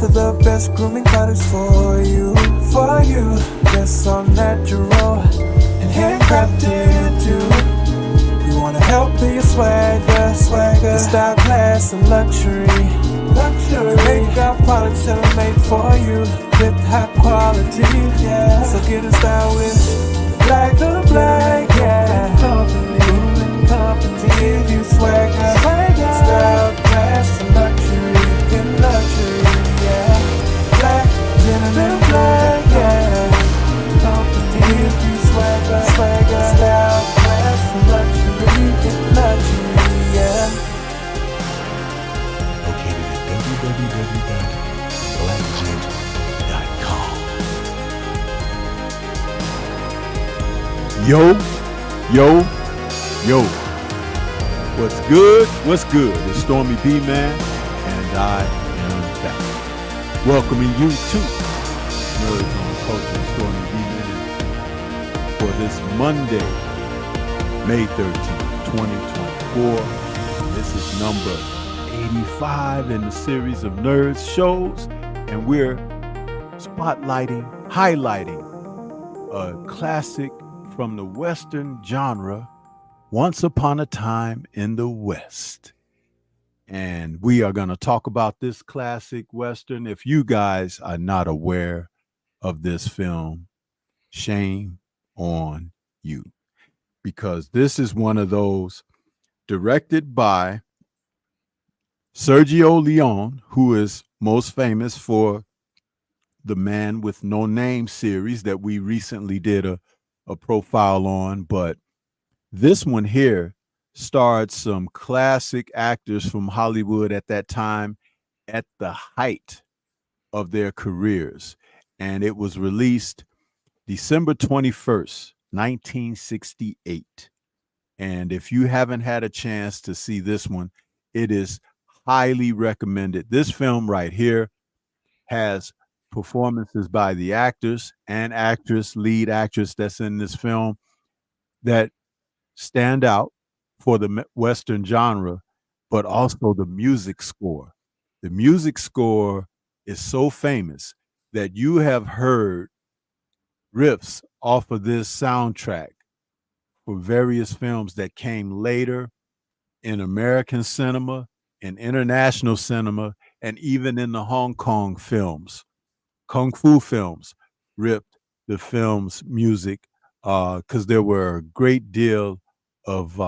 for the best grooming products for you, for you. Just so natural and handcrafted too. We wanna help in your swagger, swagger, style, class, and luxury. Luxury. Make our products that are made for you with high quality, yeah. So get in style with Black to Black, yeah. Company, give you swagger, style, class, and luxury, in luxury, yeah. Black, gentlemen, black, yeah. Company, give you swagger, style, class, and luxury, in luxury, yeah. Located at www.blackjet.com. Yo. What's good? What's good? It's Stormybman, and I am back. Welcoming you to Noids on Culture with Stormybman for this Monday, May 13th, 2024. This is number 85 in the series of Nerds shows, and we're highlighting a classic from the Western genre, Once Upon a Time in the West. And we are going to talk about this classic Western. If you guys are not aware of this film, shame on you, because this is one of those directed by Sergio Leone, who is most famous for the Man with No Name series that we recently did a profile on. But this one here starred some classic actors from Hollywood at that time at the height of their careers. And it was released December 21st, 1968. And if you haven't had a chance to see this one, it is highly recommended. This film right here has performances by the actors and lead actress that's in this film that stand out for the Western genre, but also the music score. The music score is so famous that you have heard riffs off of this soundtrack for various films that came later in American cinema, in international cinema, and even in the Hong Kong films. Kung Fu films ripped the film's music because there were a great deal of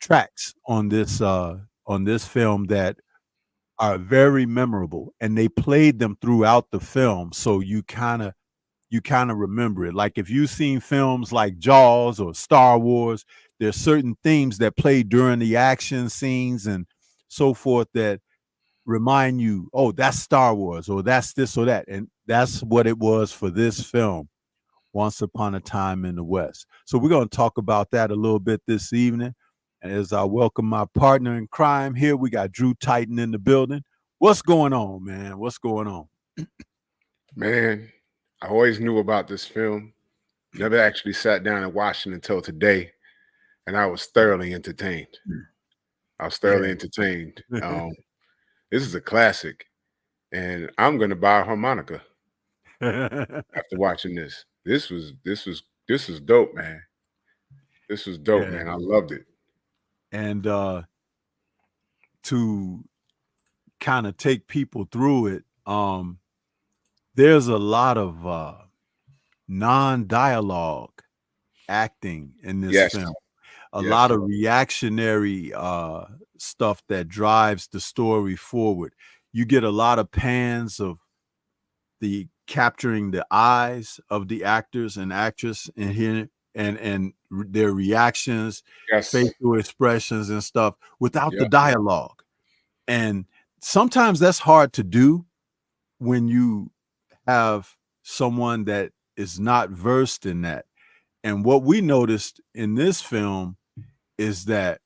tracks on this film that are very memorable, and they played them throughout the film, so you kind of remember it. Like if you've seen films like Jaws or Star Wars, there's certain themes that play during the action scenes and so forth that remind you, oh, that's Star Wars, or that's this or that. And that's what it was for this film, Once Upon a Time in the West. So we're going to talk about that a little bit this evening. And as I welcome my partner in crime here, we got Drew Titan in the building. What's going on, man? What's going on? Man, I always knew about this film. Never actually sat down and watched it until today. And I was thoroughly entertained. Entertained. This is a classic, and I'm going to buy a harmonica after watching this. This was dope, man. This was dope, man. I loved it. And to kind of take people through it, there's a lot of non-dialogue acting in this film. A lot of reactionary stuff that drives the story forward. You get a lot of pans of the capturing the eyes of the actors and actress in here, and their reactions, facial expressions and stuff without the dialogue. And sometimes that's hard to do when you have someone that is not versed in that. And what we noticed in this film is that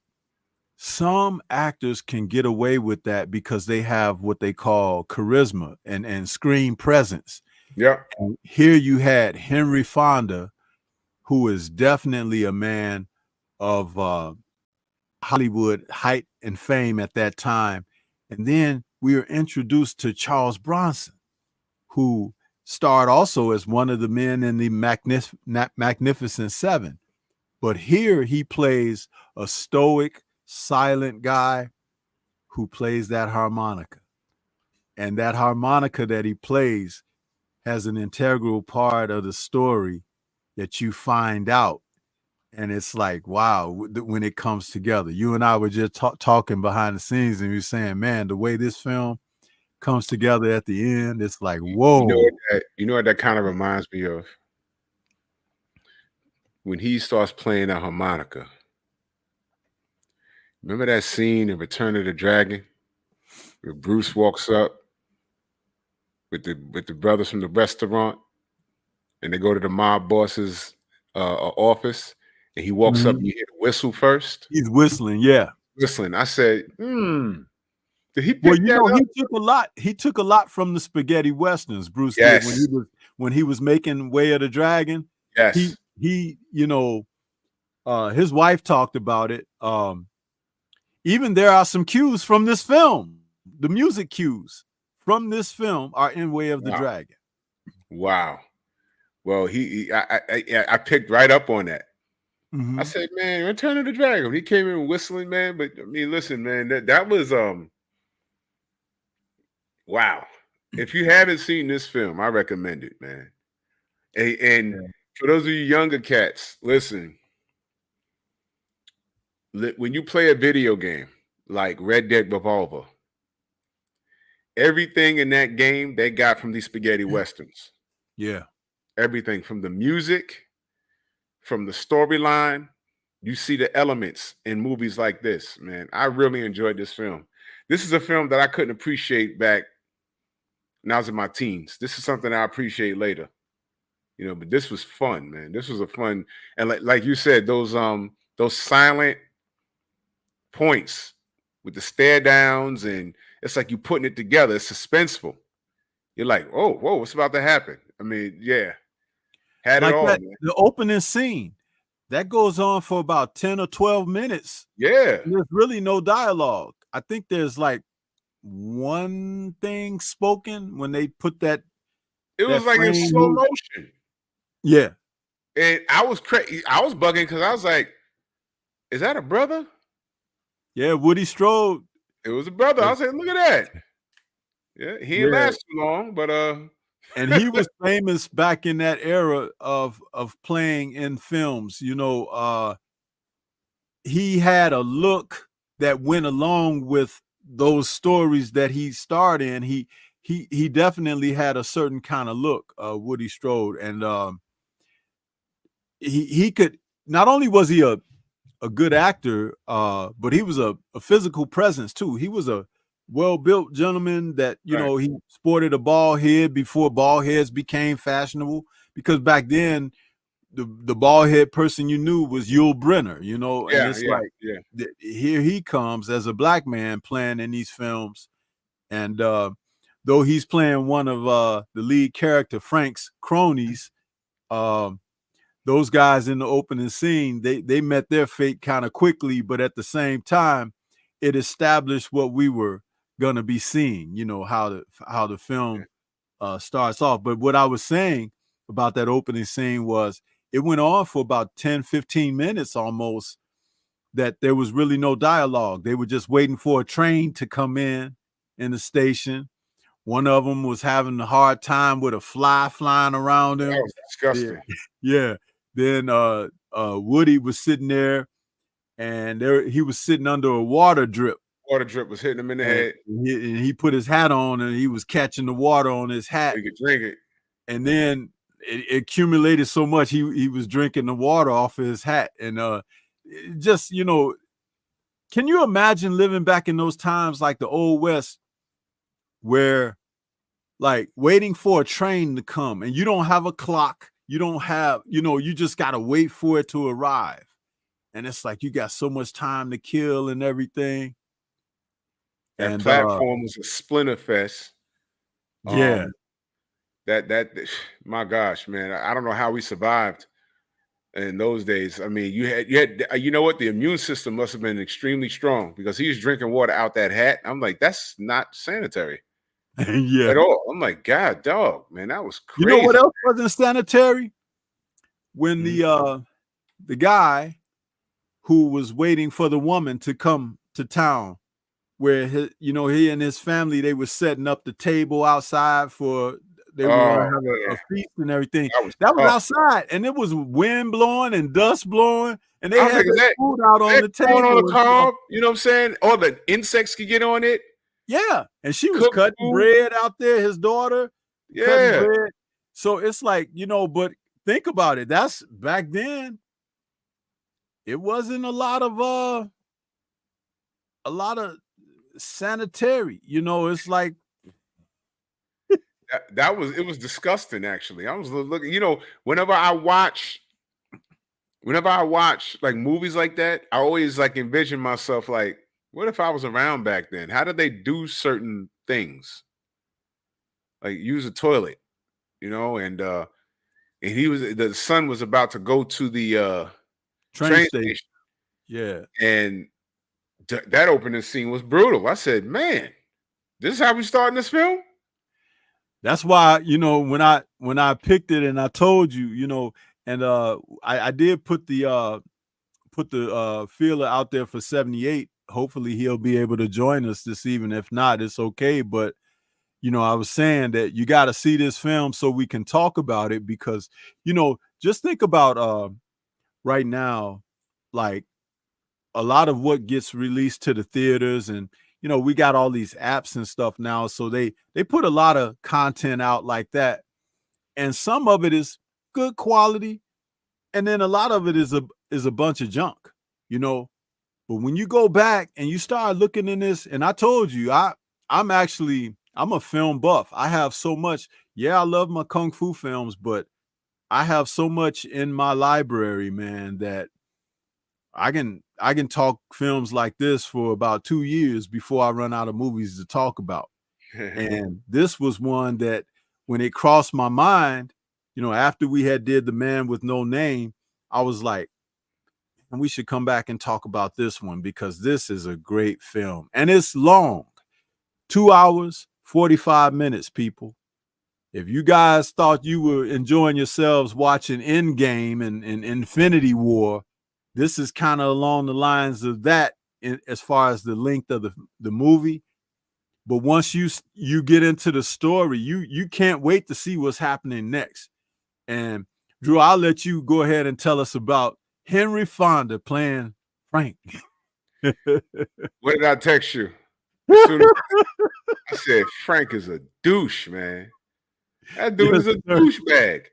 some actors can get away with that because they have what they call charisma and screen presence. Yeah. And here you had Henry Fonda, who is definitely a man of Hollywood height and fame at that time. And then we are introduced to Charles Bronson, who starred also as one of the men in the Magnificent Seven. But here he plays a stoic, silent guy who plays that harmonica. And that harmonica that he plays has an integral part of the story that you find out. And it's like, wow, when it comes together. You and I were just talking behind the scenes, and you were saying, man, the way this film comes together at the end, it's like, whoa. You know what that kind of reminds me of? When he starts playing that harmonica. Remember that scene in Return of the Dragon where Bruce walks up with the brothers from the restaurant, and they go to the mob boss's office, and he walks up and you hear the whistle first. He's whistling, yeah. Whistling. I said, did he pick well, you that know, up? He took a lot from the spaghetti westerns, Bruce Yes. did when he was making Way of the Dragon. Yes. He you know, his wife talked about it. Even there are some cues from this film. The music cues from this film are in Way of the Dragon. Wow. Well, I picked right up on that. I said, man, Return of the Dragon. He came in whistling, man. But I mean, listen, man, that was wow. If you haven't seen this film, I recommend it, man. And for those of you younger cats, listen. When you play a video game like Red Dead Revolver, everything in that game they got from these spaghetti westerns. Yeah. Everything from the music, from the storyline. You see the elements in movies like this, man. I really enjoyed this film. This is a film that I couldn't appreciate back when I was in my teens. This is something I appreciate later. You know, but this was fun, man. This was a fun, and like you said, those silent points with the stare downs, and it's like you putting it together. It's suspenseful. You're like, oh, whoa, what's about to happen? I mean, yeah, had like it all. That, man. the opening scene that goes on for about 10 or 12 minutes. Yeah, there's really no dialogue. I think there's like one thing spoken when they put that. It was like in slow motion. Yeah, and I was crazy. I was bugging because I was like, "Is that a brother?" Yeah, Woody Strode. It was a brother. I was like, "Look at that." Yeah, he didn't last too long, but and he was famous back in that era of playing in films. You know, he had a look that went along with those stories that he starred in. He definitely had a certain kind of look, Woody Strode, and he could, not only was he a good actor, but he was a physical presence too. He was a well-built gentleman that, you know, he sported a bald head before bald heads became fashionable, because back then the bald head person you knew was Yul Brynner, you know, and it's here he comes as a black man playing in these films. And though he's playing one of the lead character, Frank's cronies, those guys in the opening scene, they met their fate kind of quickly, but at the same time, it established what we were gonna be seeing, you know, how the film starts off. But what I was saying about that opening scene was it went on for about 10, 15 minutes almost, that there was really no dialogue. They were just waiting for a train to come in the station. One of them was having a hard time with a fly flying around him. That was disgusting. Yeah. Then Woody was sitting there, and he was sitting under a water drip. Water drip was hitting him in the head. And he put his hat on, and he was catching the water on his hat. He could drink it. And then it accumulated so much, he was drinking the water off of his hat. And just, you know, can you imagine living back in those times, like the Old West, where like waiting for a train to come and you don't have a clock, you don't have, you know, you just got to wait for it to arrive. And it's like, you got so much time to kill and everything. That platform was a splinter fest. Yeah. That my gosh, man, I don't know how we survived in those days. I mean, you had you know what? The immune system must have been extremely strong because he was drinking water out that hat. I'm like, that's not sanitary Yeah. at all. I'm like, God, dog, man, that was You know what crazy. else wasn't sanitary? When Mhm. the guy who was waiting for the woman to come to town, where he and his family, they were setting up the table outside for they were Oh gonna have man, a feast and everything. that was That was tough. outside, and it was wind blowing and dust blowing, and they I was had like, their food out on that the corn on the table and stuff. cob? You know what I'm saying? All the insects could get on it. Yeah, and she was Cooked cutting food. bread out there, his daughter cutting Yeah. bread. So it's like, but think about it. That's back then, it wasn't a lot of sanitary. It's like That was it was disgusting actually. I was looking, whenever I watch like movies like that, I always like envision myself like, what if I was around back then? How did they do certain things? Like use a toilet, and the son was about to go to the train train station. station, Yeah. and that opening scene was brutal. I said, man, this is how we starting this film? That's why, when I picked it and I told you, and I did put the feeler out there for 78. Hopefully he'll be able to join us this evening. If not, it's okay. But I was saying that you got to see this film so we can talk about it because, just think about right now, like a lot of what gets released to the theaters, and we got all these apps and stuff now, so they put a lot of content out like that, and some of it is good quality, and then a lot of it is a bunch of junk, you know. But when you go back and you start looking in this, and I told you, I'm a film buff. I have so much. Yeah, I love my kung fu films, but I have so much in my library, man, that I can talk films like this for about 2 years before I run out of movies to talk about. And this was one that when it crossed my mind, after we had did The Man with No Name, I was like, and we should come back and talk about this one because this is a great film. And it's long. 2 hours, 45 minutes, people. If you guys thought you were enjoying yourselves watching Endgame and Infinity War, this is kind of along the lines of that as far as the length of the movie. But once you get into the story, you can't wait to see what's happening next. And Drew, I'll let you go ahead and tell us about Henry Fonda playing Frank. What did I text you? As soon as I said Frank is a douche, man. That dude Yes, is a sir. douchebag.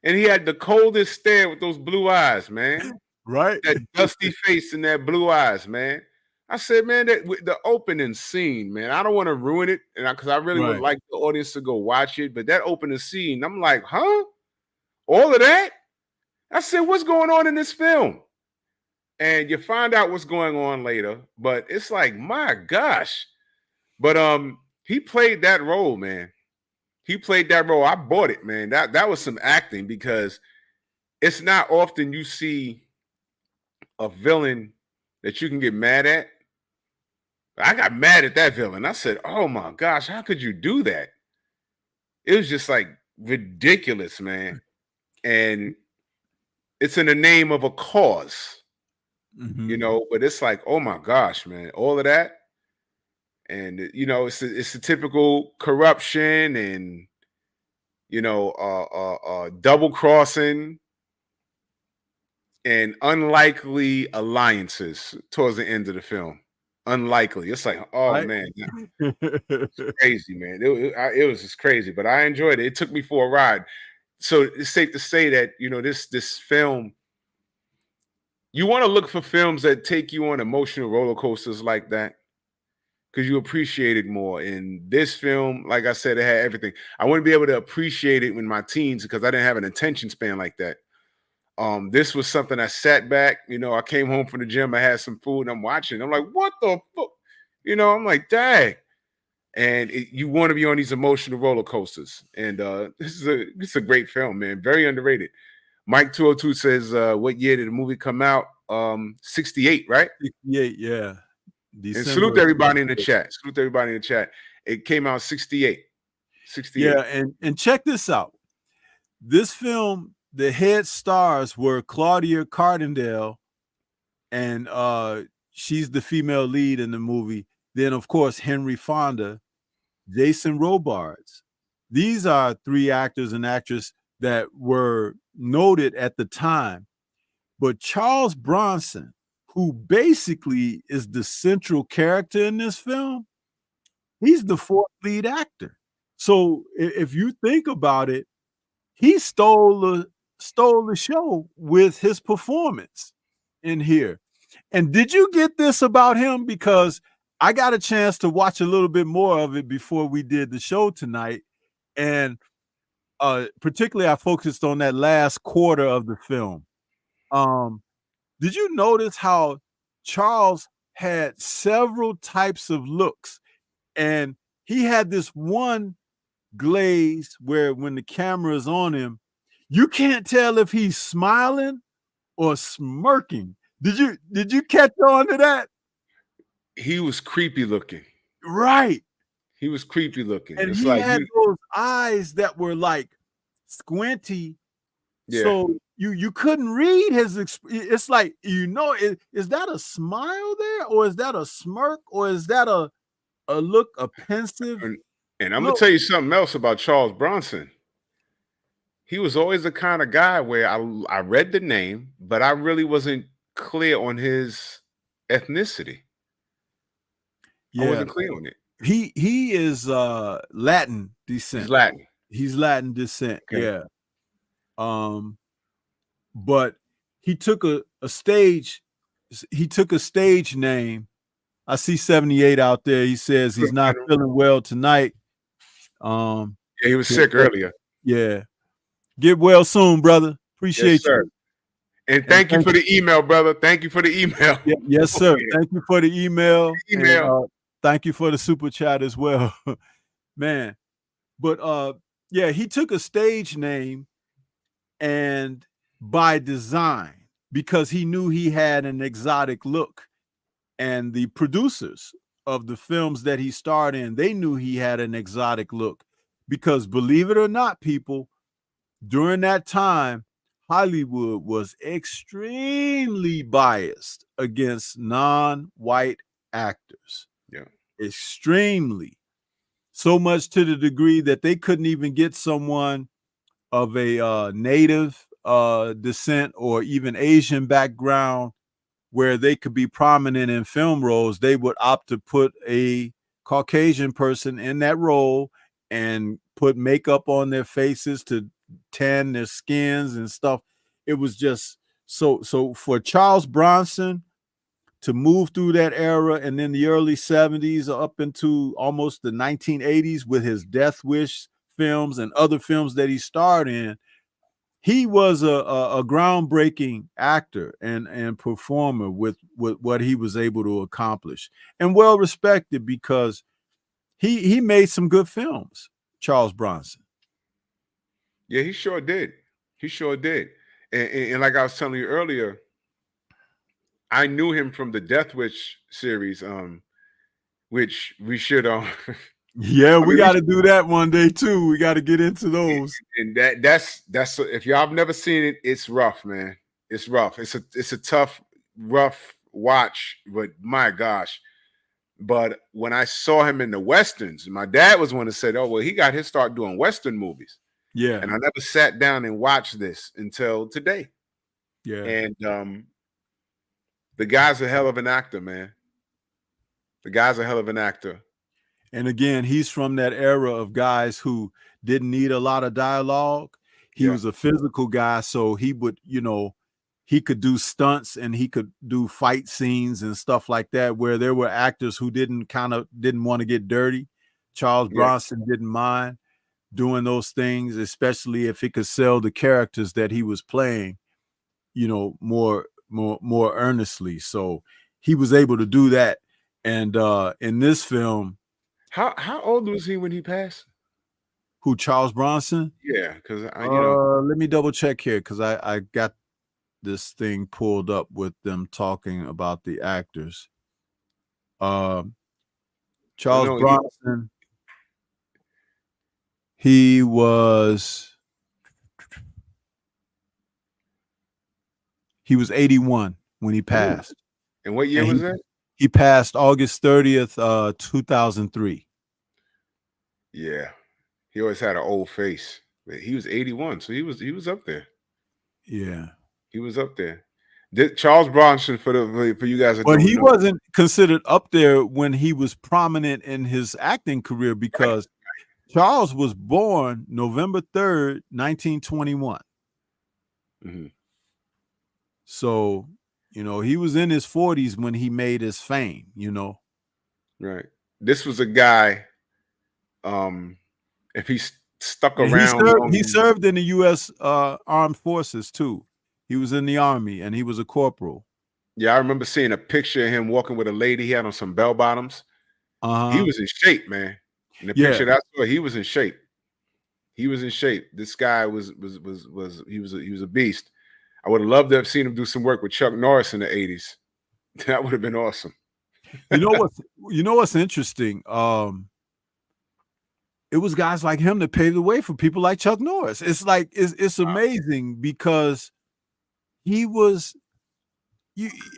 And he had the coldest stare with those blue eyes, man. Right? That dusty face and that blue eyes, man. I said, man, that with the opening scene, man, I don't want to ruin it, and because I really would Right. like the audience to go watch it. But that opening scene, I'm like, huh? All of that? I said, what's going on in this film? And you find out what's going on later, but it's like, my gosh. But he played that role, man. He played that role. I bought it, man. That was some acting because it's not often you see a villain that you can get mad at. I got mad at that villain. I said, "Oh my gosh, how could you do that?" It was just like ridiculous, man. And it's in the name of a cause, Mhm. but it's like, "Oh my gosh, man, all of that." And it's a typical corruption and double crossing and unlikely alliances towards the end of the film. Unlikely. It's like, oh Right? man, crazy, man. It was just crazy, but I enjoyed it. It took me for a ride. So it's safe to say that this film. You want to look for films that take you on emotional roller coasters like that because you appreciate it more. And this film, like I said, it had everything. I wouldn't be able to appreciate it in my teens because I didn't have an attention span like that. This was something I sat back. I came home from the gym. I had some food, and I'm watching. I'm like, what the fuck? I'm like, dang. And you want to be on these emotional roller coasters. And this is a great film, man. Very underrated. Mike 202 says, what year did the movie come out? 68, right? 68, yeah. And December. salute everybody in the chat. Salute everybody in the chat. It came out 68. 68. Yeah, and check this out. This film, the head stars were Claudia Cardinale, and she's the female lead in the movie. Then, of course, Henry Fonda, Jason Robards. These are three actors and actresses that were noted at the time. But Charles Bronson, who basically is the central character in this film, he's the fourth lead actor. So if you think about it, he stole the show with his performance in here. And did you get this about him? Because I got a chance to watch a little bit more of it before we did the show tonight. And particularly I focused on that last quarter of the film. Did you notice how Charles had several types of looks? And he had this one glaze where when the camera is on him, you can't tell if he's smiling or smirking. Did you catch on to that? He was creepy looking. Right. He was creepy looking. And it's he like had those eyes that were like squinty. Yeah. So you couldn't read his it's like, is that a smile there, or is that a smirk, or is that a look, a pensive? And I'm gonna tell you something else about Charles Bronson. He was always the kind of guy where I read the name, but I really wasn't clear on his ethnicity. Yeah, I wasn't clear on it. He is Latin descent. He's Latin. He's Latin descent. Okay. Yeah. But he took a stage name. I see 78 out there. He says he's not feeling well tonight. Yeah, he was sick earlier. Yeah. Get well soon, brother. Appreciate you. And thank you for the email, brother. Thank you for the email. Yeah, yes, sir. Thank you for the email. And, thank you for the super chat as well. Man. But yeah, he took a stage name and by design, because he knew he had an exotic look. And the producers of the films that he starred in, they knew he had an exotic look. Because believe it or not, people, during that time, Hollywood was extremely biased against non-white actors. Yeah. Extremely. So much to the degree that they couldn't even get someone of a native descent or even Asian background where they could be prominent in film roles. They would opt to put a Caucasian person in that role and put makeup on their faces to tan their skins and stuff. It was just so for Charles Bronson to move through that era, and then the early 70s up into almost the 1980s with his Death Wish films and other films that he starred in, he was a groundbreaking actor and performer with what he was able to accomplish, and well respected because he made some good films, Charles Bronson. Yeah, he sure did. He sure did. And like I was telling you earlier, I knew him from the Death Wish series, which we should yeah, we got to do that one day too. We got to get into those. And that's if y'all have never seen it, it's rough, man. It's rough. It's a tough, rough watch, but my gosh. But when I saw him in the Westerns, my dad was one that said, oh, well, he got his start doing Western movies. Yeah. And I never sat down and watched this until today. Yeah. And the guy's a hell of an actor, man. The guy's a hell of an actor. And again, he's from that era of guys who didn't need a lot of dialogue. He was a physical guy, so he would, he could do stunts and he could do fight scenes and stuff like that, where there were actors who didn't want to get dirty. Charles Bronson didn't mind doing those things, especially if he could sell the characters that he was playing, more earnestly. So he was able to do that. And in this film, how old was he when he passed? Who, Charles Bronson? Yeah, because you know. Let me double check here because I got this thing pulled up with them talking about the actors. Charles Bronson. He was 81 when he passed. And what year was that? He passed August 30th, 2003. Yeah. He always had an old face. But he was 81, so he was up there. Yeah. He was up there. Charles Bronson, for you guys that but don't he know. Wasn't considered up there when he was prominent in his acting career because Charles was born November 3rd, 1921. Mm-hmm. So, you know, he was in his 40s when he made his fame, you know. Right. This was a guy, if he stuck around. He served in the U.S. Armed Forces, too. He was in the Army, and he was a corporal. Yeah, I remember seeing a picture of him walking with a lady. He had on some bell bottoms. He was in shape, man. In the picture that I saw, he was in shape. He was in shape. This guy was a beast. I would have loved to have seen him do some work with Chuck Norris in the 80s. That would have been awesome. You know what's interesting? It was guys like him that paved the way for people like Chuck Norris. It's like it's amazing because he was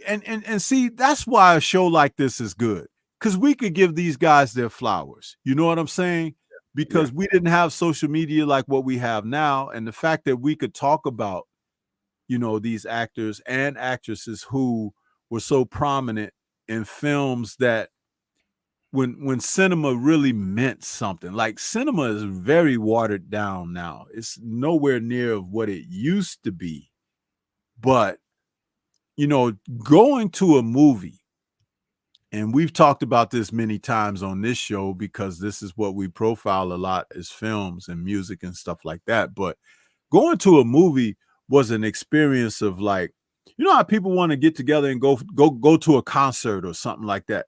and see, that's why a show like this is good. Because we could give these guys their flowers. You know what I'm saying? Because we didn't have social media like what we have now. And the fact that we could talk about, you know, these actors and actresses who were so prominent in films that when cinema really meant something. Like cinema is very watered down now. It's nowhere near of what it used to be. But, you know, going to a movie, and we've talked about this many times on this show because this is what we profile a lot as films and music and stuff like that. But going to a movie was an experience of, like, you know how people want to get together and go to a concert or something like that.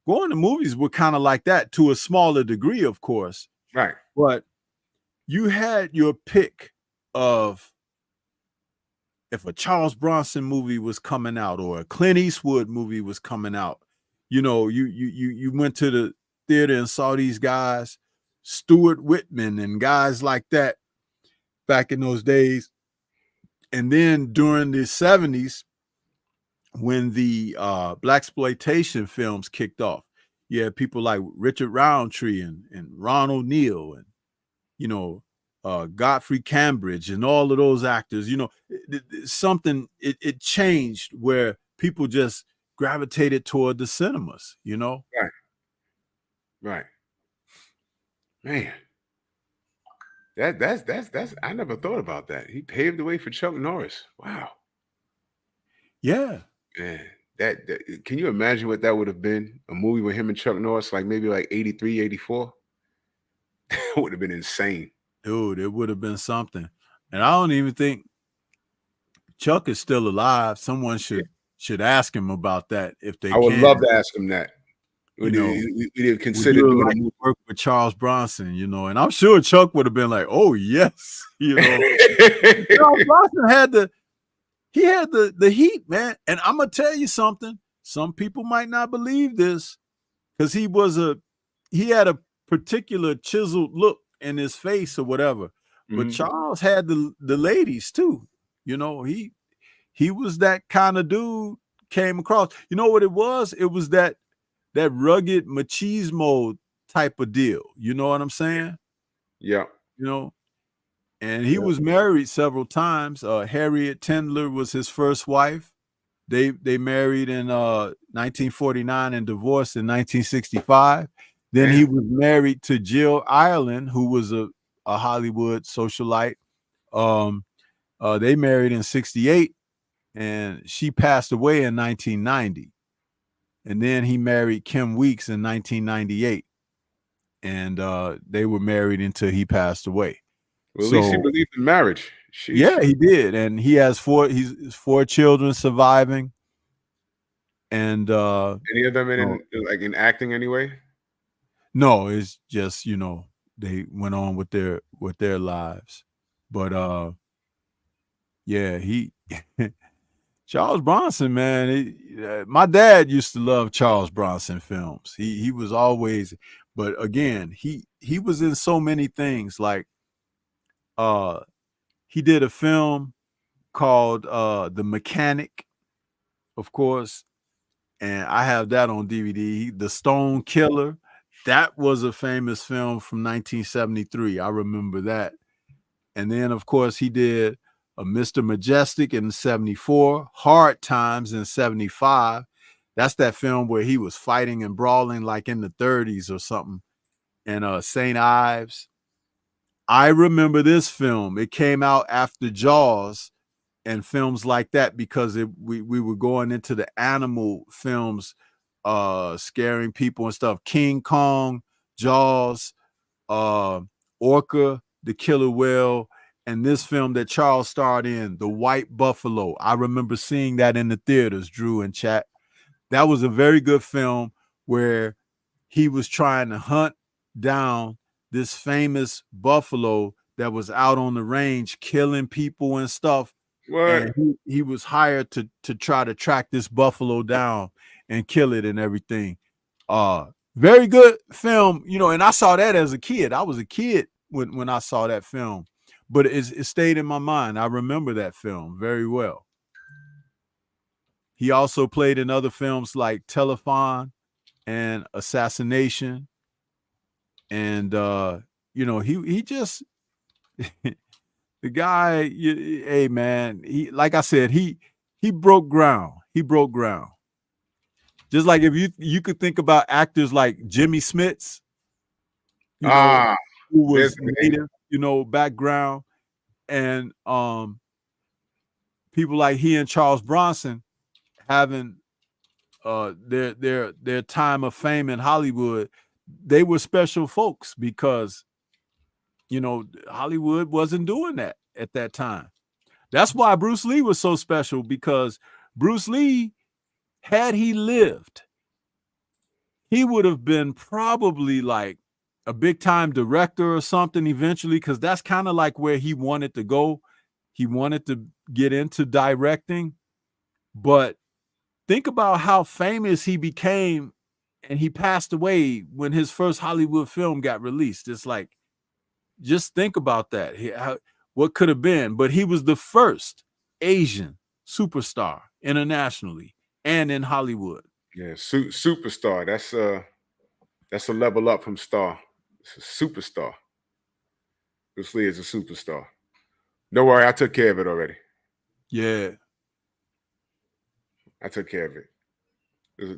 Going to movies were kind of like that to a smaller degree, of course. Right. But you had your pick of, if a Charles Bronson movie was coming out or a Clint Eastwood movie was coming out, you know, you went to the theater and saw these guys, Stuart Whitman and guys like that back in those days. And then during the 70s, when the blaxploitation films kicked off, you had people like Richard Roundtree and Ron O'Neal and, you know, Godfrey Cambridge and all of those actors. You know, it changed where people just gravitated toward the cinemas, you know? Right. Man. That's I never thought about that. He paved the way for Chuck Norris. Wow. Yeah. Man, that can you imagine what that would have been? A movie with him and Chuck Norris, like maybe like 83, 84? That would have been insane. Dude, it would have been something. And I don't even think Chuck is still alive. Someone should ask him about that if they can. I would love to ask him that. We didn't consider doing a movie work with Charles Bronson, you know, and I'm sure Chuck would have been like, "Oh yes," you know. Charles Bronson had the heat, man. And I'm gonna tell you something. Some people might not believe this because he had a particular chiseled look in his face or whatever. But Charles had the ladies too. You know, he was that kind of dude. Came across. You know what it was? It was that rugged machismo type of deal. You know what I'm saying? Yeah. You know, and he was married several times. Harriet Tendler was his first wife. They married in 1949 and divorced in 1965. Then he was married to Jill Ireland, who was a Hollywood socialite. They married in 68, and she passed away in 1990. And then he married Kim Weeks in 1998. And they were married until he passed away. Well, at least he believed in marriage. Yeah, he did. And he has four children surviving. And any of them in acting anyway? No, it's just, you know, they went on with their lives. But yeah, he Charles Bronson, man. My dad used to love Charles Bronson films. He was always, but again, he was in so many things. Like uh, he did a film called The Mechanic, of course, and I have that on DVD. The Stone Killer. That was a famous film from 1973. I remember that. And then, of course, he did a Mr. Majestic in 74, Hard Times in 75. That's that film where he was fighting and brawling like in the 30s or something. And St. Ives. I remember this film. It came out after Jaws and films like that because we were going into the animal films, scaring people and stuff. King Kong, Jaws, Orca, the Killer Whale, and this film that Charles starred in, The White Buffalo. I remember seeing that in the theaters, Drew and chat. That was a very good film where he was trying to hunt down this famous buffalo that was out on the range killing people and stuff. What? And he was hired to try to track this buffalo down and kill it and everything. Very good film, you know, and I saw that as a kid. I was a kid when I saw that film, but it stayed in my mind. I remember that film very well. He also played in other films like Telephone and Assassination. And you know, he just the guy, hey man, he, like I said, he broke ground. He broke ground. Just like if you could think about actors like Jimmy Smits, you know, who was native, you know, background, and people like he and Charles Bronson having their time of fame in Hollywood. They were special folks because, you know, Hollywood wasn't doing that at that time. That's why Bruce Lee was so special, because Bruce Lee, had he lived, he would have been probably like a big time director or something eventually, because that's kind of like where he wanted to go. He wanted to get into directing. But think about how famous he became, and he passed away when his first Hollywood film got released. It's like, just think about that. What could have been? But he was the first Asian superstar internationally and in Hollywood. Yeah, superstar. That's a level up from star. It's a superstar. Bruce Lee is a superstar. Don't worry, I took care of it already. Yeah. I took care of it.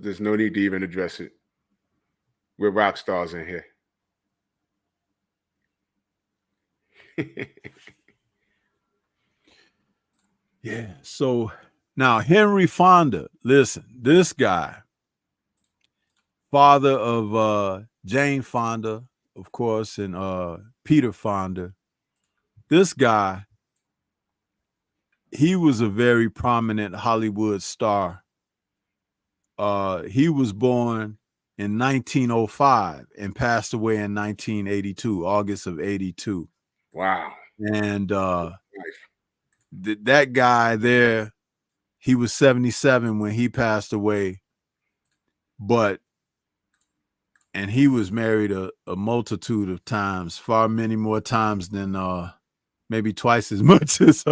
There's no need to even address it. We're rock stars in here. Yeah. So now Henry Fonda, listen, this guy, father of Jane Fonda, of course, and Peter Fonda. This guy, he was a very prominent Hollywood star. He was born in 1905 and passed away in 1982, August of 82. Wow. And that guy there, he was 77 when he passed away. And he was married a multitude of times, far many more times than maybe twice as much as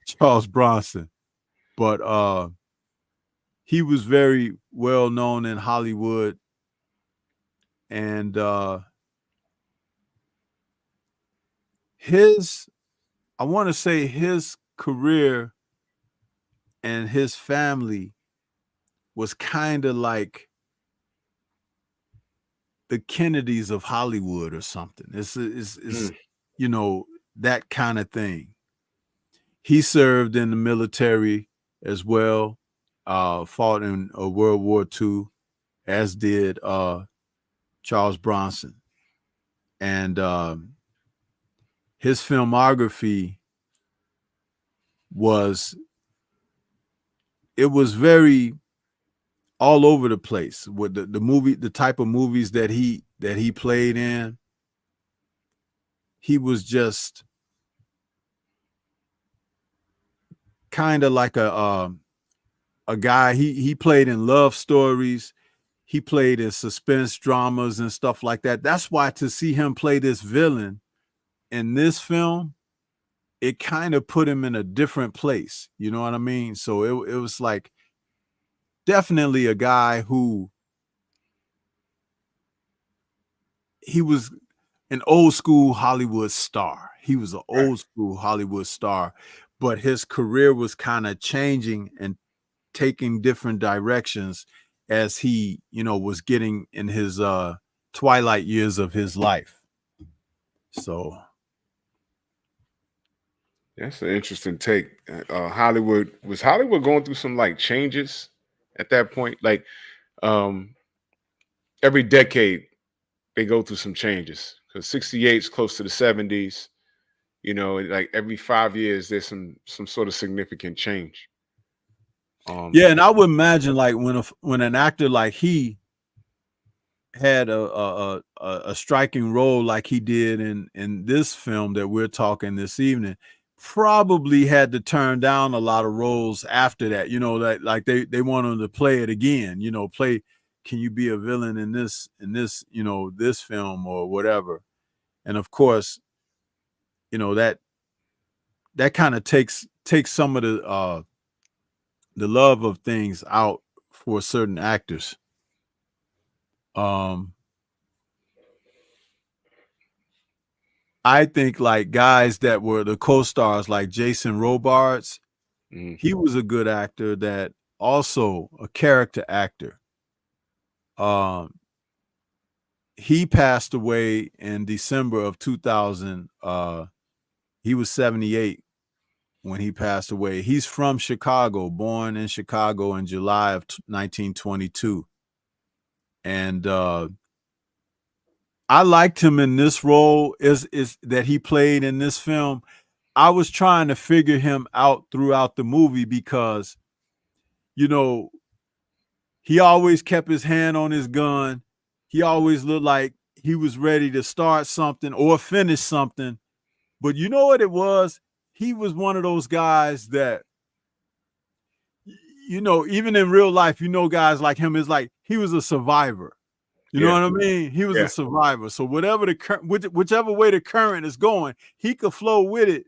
Charles Bronson. But he was very well known in Hollywood. And I want to say his career and his family was kind of like the Kennedys of Hollywood or something. It's you know, that kind of thing. He served in the military as well, fought in World War II, as did Charles Bronson. And his filmography was very all over the place with the type of movies that he played in. he was just kind of like a guy. He played in love stories. He played in suspense dramas and stuff like that. That's why to see him play this villain in this film, it kind of put him in a different place. You know what I mean? So it was like definitely a guy who he was an old school Hollywood star. He was an Right. old school Hollywood star, but his career was kind of changing and taking different directions as he, was getting in his twilight years of his life. So That's an interesting take. Hollywood was Hollywood going through some like changes at that point. Like every decade they go through some changes because 68 is close to the 70s. Like every 5 years there's some sort of significant change. yeah, and I would imagine like when an actor like he had a striking role like he did in this film that we're talking this evening, probably had to turn down a lot of roles after that. That like they want him to play it again. Play. Can you be a villain in this this film or whatever? And of course, that kind of takes some of the love of things out for certain actors. I think like guys that were the co-stars like Jason Robards, he was a good actor, that also a character actor. He passed away in December of 2000. He was 78 when he passed away. He's from Chicago, born in Chicago in July of 1922. And I liked him in this role is that he played in this film. I was trying to figure him out throughout the movie because, he always kept his hand on his gun. He always looked like he was ready to start something or finish something. But you know what it was? He was one of those guys that, even in real life, guys like him is like, he was a survivor. You know what I mean? He was a survivor. So whatever whichever way the current is going, he could flow with it.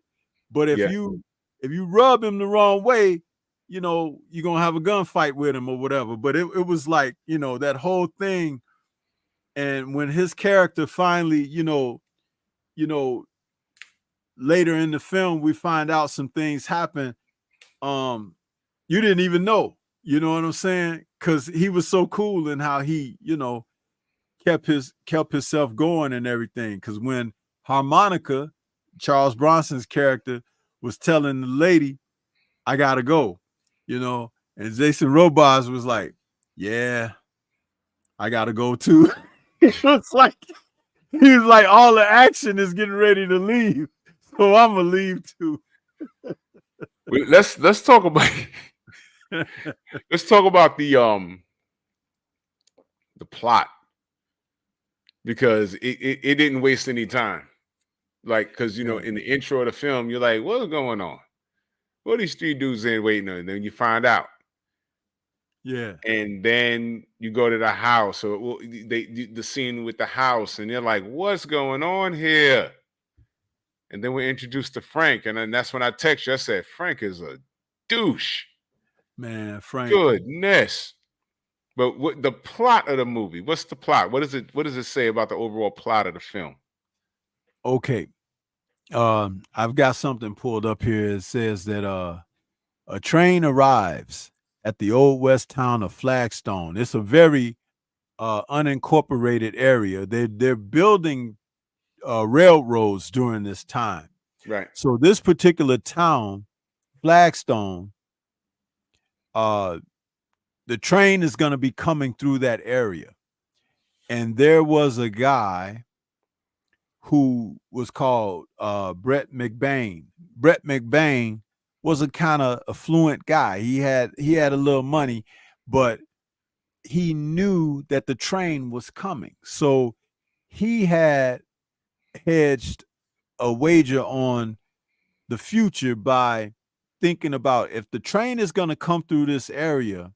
But if you rub him the wrong way, you're gonna have a gunfight with him or whatever. But it was like, that whole thing. And when his character finally, later in the film, we find out some things happen. You didn't even know, you know what I'm saying? Because he was so cool in how he, kept himself going and everything. Because when Harmonica, Charles Bronson's character, was telling the lady, I gotta go, and Jason Robards was like, yeah, I gotta go too. It was like he was like, all the action is getting ready to leave, so I'm gonna leave too. Let's talk about let's talk about the plot, because it didn't waste any time. Like, because in the intro of the film, you're like, what's going on? What are these three dudes in waiting on? And then you find out. Yeah. And then you go to the house, or the scene with the house, and you're like, what's going on here? And then we're introduced to Frank, and then that's when I text you. I said, Frank is a douche. Man, Frank. Goodness. But what the plot of the movie? What's the plot? What does it say about the overall plot of the film? Okay. I've got something pulled up here. It says that a train arrives at the old west town of Flagstone. It's a very unincorporated area. They're building railroads during this time. Right. So this particular town, Flagstone, the train is going to be coming through that area. And there was a guy who was called Brett McBain. Brett McBain was a kind of affluent guy. He had a little money, but he knew that the train was coming. So he had hedged a wager on the future by thinking about, if the train is going to come through this area,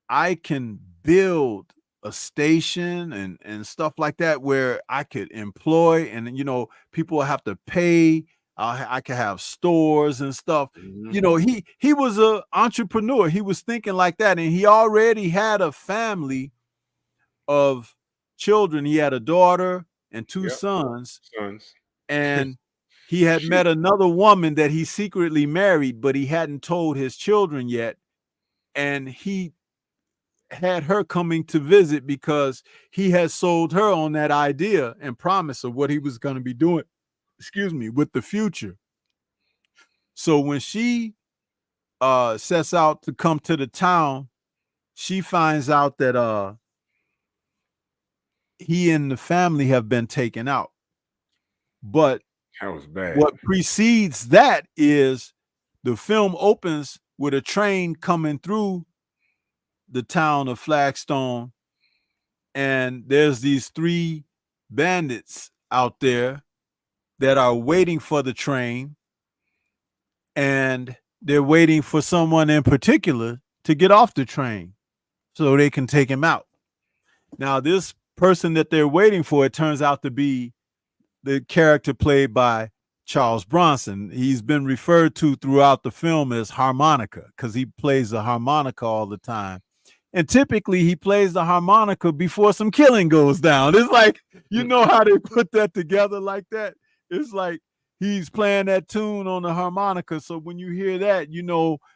I can build a station and stuff like that where I could employ, and people will have to pay. I could have stores and stuff. He was a entrepreneur. He was thinking like that, and he already had a family of children. He had a daughter and two sons, and he had met another woman that he secretly married, but he hadn't told his children yet. And he had her coming to visit because he had sold her on that idea and promise of what he was going to be doing, with the future. So when she sets out to come to the town, she finds out that he and the family have been taken out. But that was bad. What precedes that is the film opens with a train coming through the town of Flagstone, and there's these 3 bandits out there that are waiting for the train, and they're waiting for someone in particular to get off the train so they can take him out. Now, this person that they're waiting for, it turns out to be the character played by Charles Bronson. He's been referred to throughout the film as Harmonica because he plays the harmonica all the time. And typically he plays the harmonica before some killing goes down. It's like, how they put that together like that? It's like he's playing that tune on the harmonica. So when you hear that,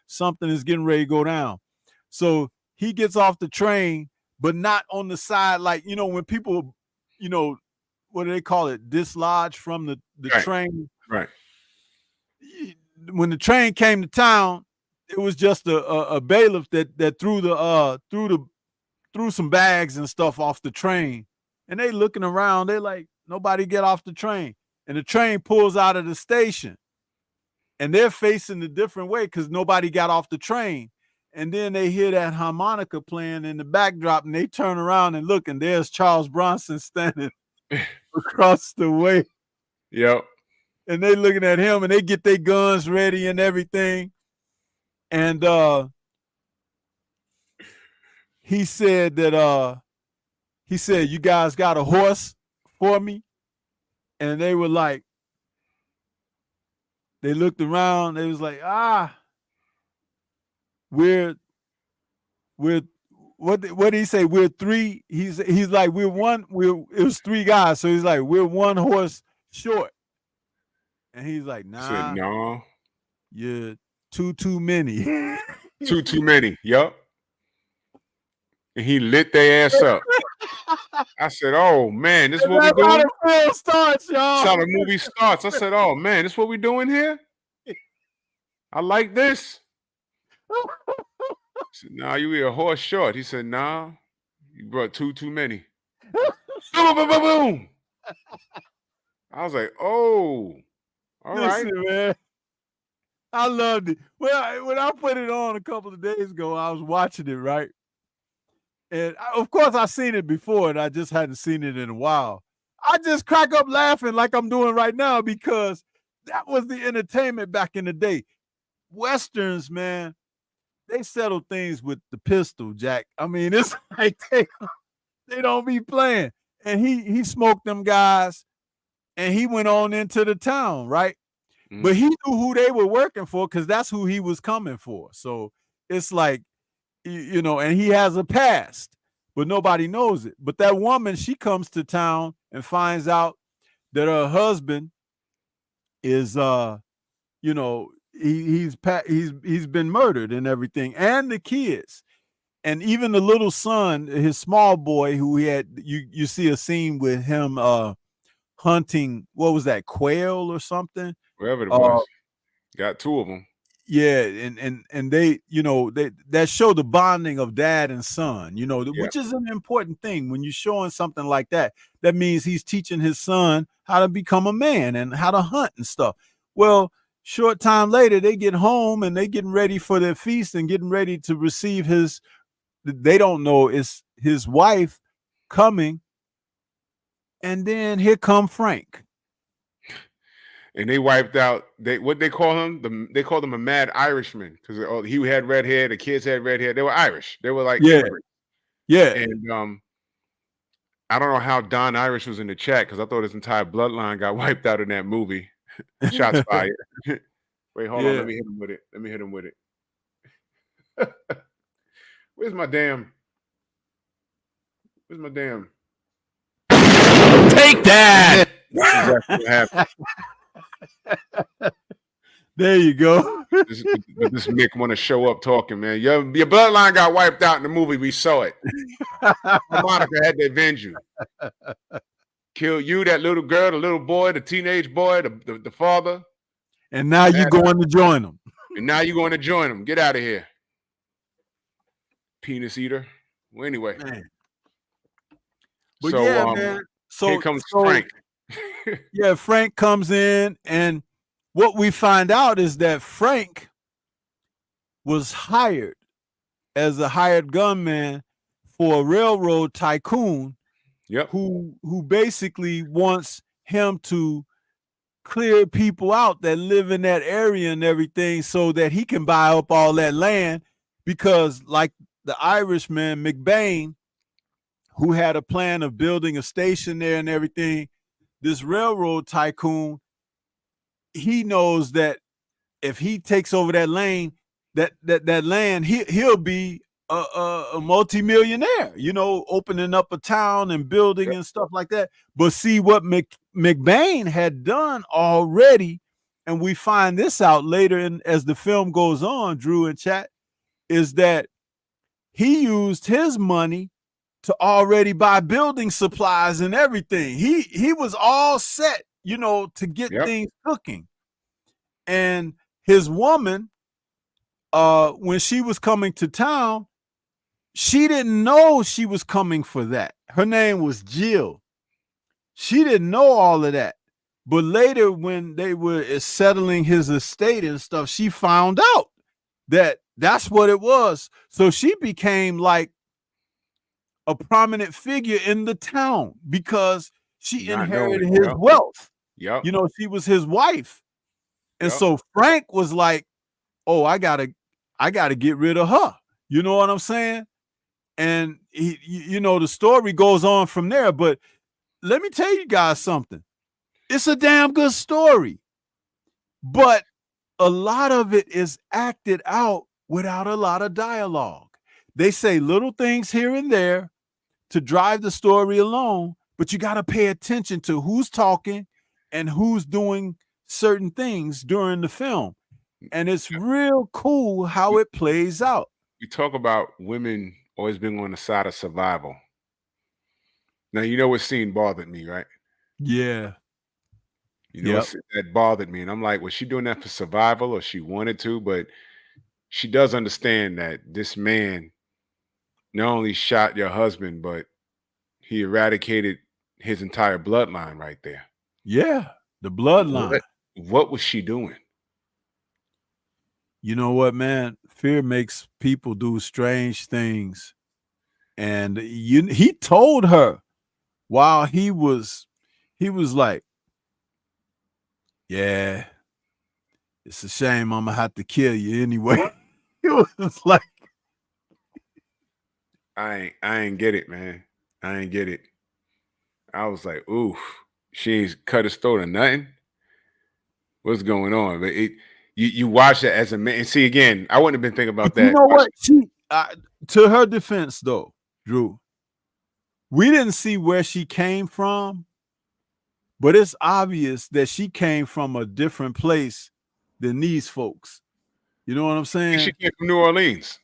something is getting ready to go down. So he gets off the train, but not on the side. Like, when people, what do they call it? Dislodge from the train. Right. When the train came to town, it was just a bailiff that threw some bags and stuff off the train, and they looking around. They like, nobody get off the train, and the train pulls out of the station, and they're facing a different way because nobody got off the train. And then they hear that harmonica playing in the backdrop, and they turn around and look, and there's Charles Bronson standing across the way. Yep. And they looking at him, and they get their guns ready and everything. And he said, you guys got a horse for me? And they were like, they looked around, they was like, we're what did he say? We're 3. He's like, it was 3 guys. So he's like, we're 1 horse short. And he's like, nah. He said, no. You're too many. too many. Yup. And he lit their ass up. I said, oh man, this is what we doing? That's how the film starts, y'all. That's how the movie starts. I said, oh man, this is what we doing here? I like this. I said, nah, you were a horse short. He said, nah, you brought too many. Boom, boom, boom, boom. I was like, oh, all right. Man. I loved it. When I put it on a couple of days ago, I was watching it, right? And of course, I've seen it before, and I just hadn't seen it in a while. I just crack up laughing like I'm doing right now because that was the entertainment back in the day. Westerns, man, they settle things with the pistol, Jack. I mean, it's like they don't be playing. And he smoked them guys, and he went on into the town, right? Mm-hmm. But he knew who they were working for because that's who he was coming for. So it's like, and he has a past, but nobody knows it. But that woman, she comes to town and finds out that her husband is, he's been murdered and everything, and the kids, and even the little son, his small boy, who he had. You see a scene with him hunting. What was that, quail or something? Wherever it was, got 2 of them. Yeah, and they, that show the bonding of dad and son, which is an important thing when you're showing something like that. That means he's teaching his son how to become a man and how to hunt and stuff. Well, short time later, they get home and they getting ready for their feast and getting ready to receive they don't know it's his wife coming. And then here come Frank. and they wiped out. What they call him? They called him a mad Irishman because he had red hair. The kids had red hair. They were Irish. They were like immigrants. Yeah. And I don't know how Don Irish was in the chat because I thought his entire bloodline got wiped out in that movie. Shots fired. Wait, hold on. Let me hit him with it. Let me hit him with it. Where's my damn? Take that. That's exactly what happened. There you go. This Mick want to show up talking, man. Your bloodline got wiped out in the movie. We saw it. Monica had to avenge you. Kill you, that little girl, the little boy, the teenage boy, the father. And now you're going to join them. And now you're going to join them. Get out of here. Penis eater. Well, anyway. Man. But so, man. So here comes Frank. Yeah, Frank comes in, and what we find out is that Frank was hired as a hired gunman for a railroad tycoon. Yep. Who basically wants him to clear people out that live in that area and everything so that he can buy up all that land, because like the Irishman McBain, who had a plan of building a station there and everything, this railroad tycoon, he knows that if he takes over that lane, that land, he'll be a multimillionaire, you know, opening up a town and building and stuff like that. But see what McBain had done already, and we find this out later as the film goes on, Drew and chat, is that he used his money to already buy building supplies and everything. He was all set, you know, to get things cooking. And his woman, when she was coming to town, she didn't know she was coming for that. Her name was Jill. She didn't know all of that. But later, when they were settling his estate and stuff, she found out that that's what it was. So she became like a prominent figure in the town because she inherited his wealth. Yep. You know, she was his wife. And so Frank was like, oh, I gotta get rid of her. You know what I'm saying? And he, you know, the story goes on from there. But let me tell you guys something. It's a damn good story. But a lot of it is acted out without a lot of dialogue. They say little things here and there to drive the story along, but you got to pay attention to who's talking and who's doing certain things during the film. And it's real cool how it plays out. You talk about women always being on the side of survival. Now, you know what scene bothered me, right? Yeah. You know, that bothered me. And I'm like, was she doing that for survival or she wanted to? But she does understand that this man not only shot your husband, but he eradicated his entire bloodline right there. Yeah, the bloodline. What was she doing? You know what, man? Fear makes people do strange things. And he told her while he was like, yeah, it's a shame I'm gonna have to kill you anyway. It was like, I ain't get it, man. I ain't get it. I was like, oof, she ain't cut his throat or nothing. What's going on? But you watch it as a man. And see, again, I wouldn't have been thinking about that. You know what? To her defense, though, Drew, we didn't see where she came from, but it's obvious that she came from a different place than these folks. You know what I'm saying? She came from New Orleans.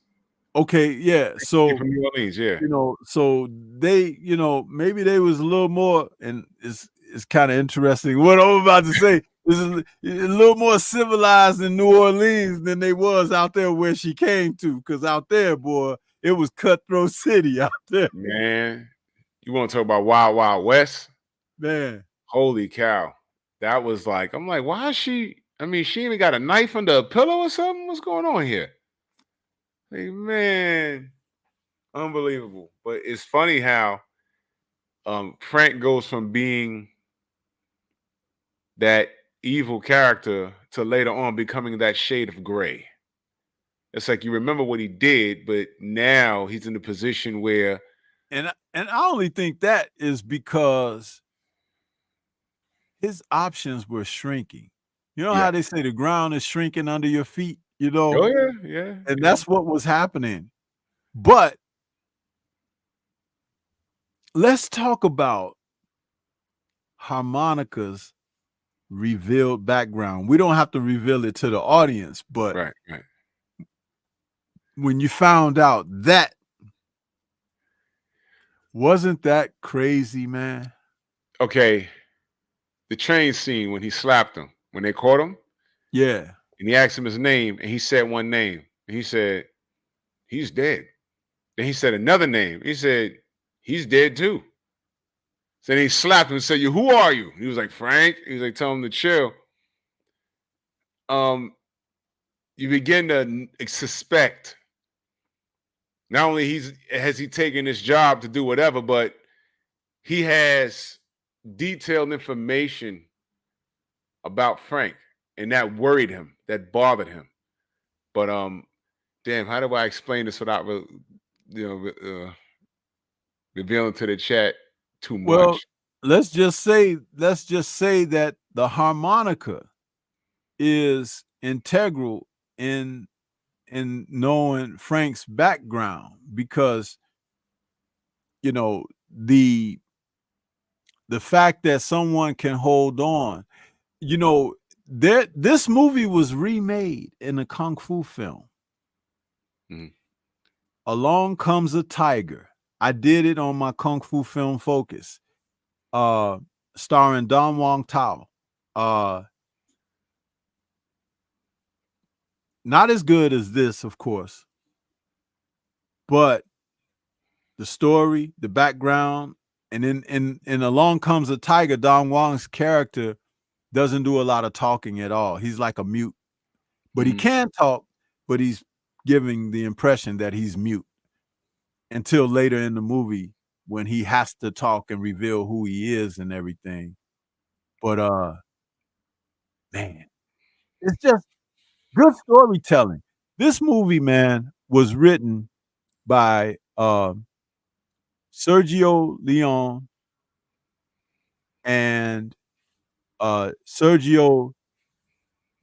Okay, yeah. So from New Orleans, yeah. You know, so they, you know, maybe they was a little more, and it's kind of interesting. What I'm about to say is a little more civilized in New Orleans than they was out there where she came to. Because out there, boy, it was cutthroat city out there. Man, you want to talk about Wild Wild West? Man, holy cow! That was like, I'm like, why is she? I mean, she even got a knife under a pillow or something. What's going on here? Hey, man, unbelievable. But it's funny how Frank goes from being that evil character to later on becoming that shade of gray. It's like you remember what he did, but now he's in a position where, and I only think that is because his options were shrinking. You know yeah. how they say the ground is shrinking under your feet, you Oh know? yeah, yeah. And that's what was happening. But let's talk about Harmonica's revealed background. We don't have to reveal it to the audience, but Right. when you found out that, wasn't that crazy, man? Okay. The train scene when he slapped him, when they caught him, Yeah. and he asked him his name, and he said one name. And he said, he's dead. Then he said another name. He said, he's dead too. So then he slapped him and said, who are you? He was like, Frank. He was like, tell him to chill. You begin to suspect not only has he taken this job to do whatever, but he has detailed information about Frank, and that worried him, that bothered him. But damn, how do I explain this without revealing to the chat too Well, much? let's just say that the harmonica is integral in knowing Frank's background, because you know the fact that someone can hold on, this movie was remade in a kung fu film. Mhm. Along Comes a Tiger. I did it on my Kung Fu Film Focus, starring Don Wong Tao. Not as good as this, of course, but the story, the background, and in Along Comes a Tiger, Don Wong's character doesn't do a lot of talking at all. He's like a mute, but he can talk, but he's giving the impression that he's mute until later in the movie when he has to talk and reveal who he is and everything. But man, it's just good storytelling. This movie, man, was written by Sergio Leone and Sergio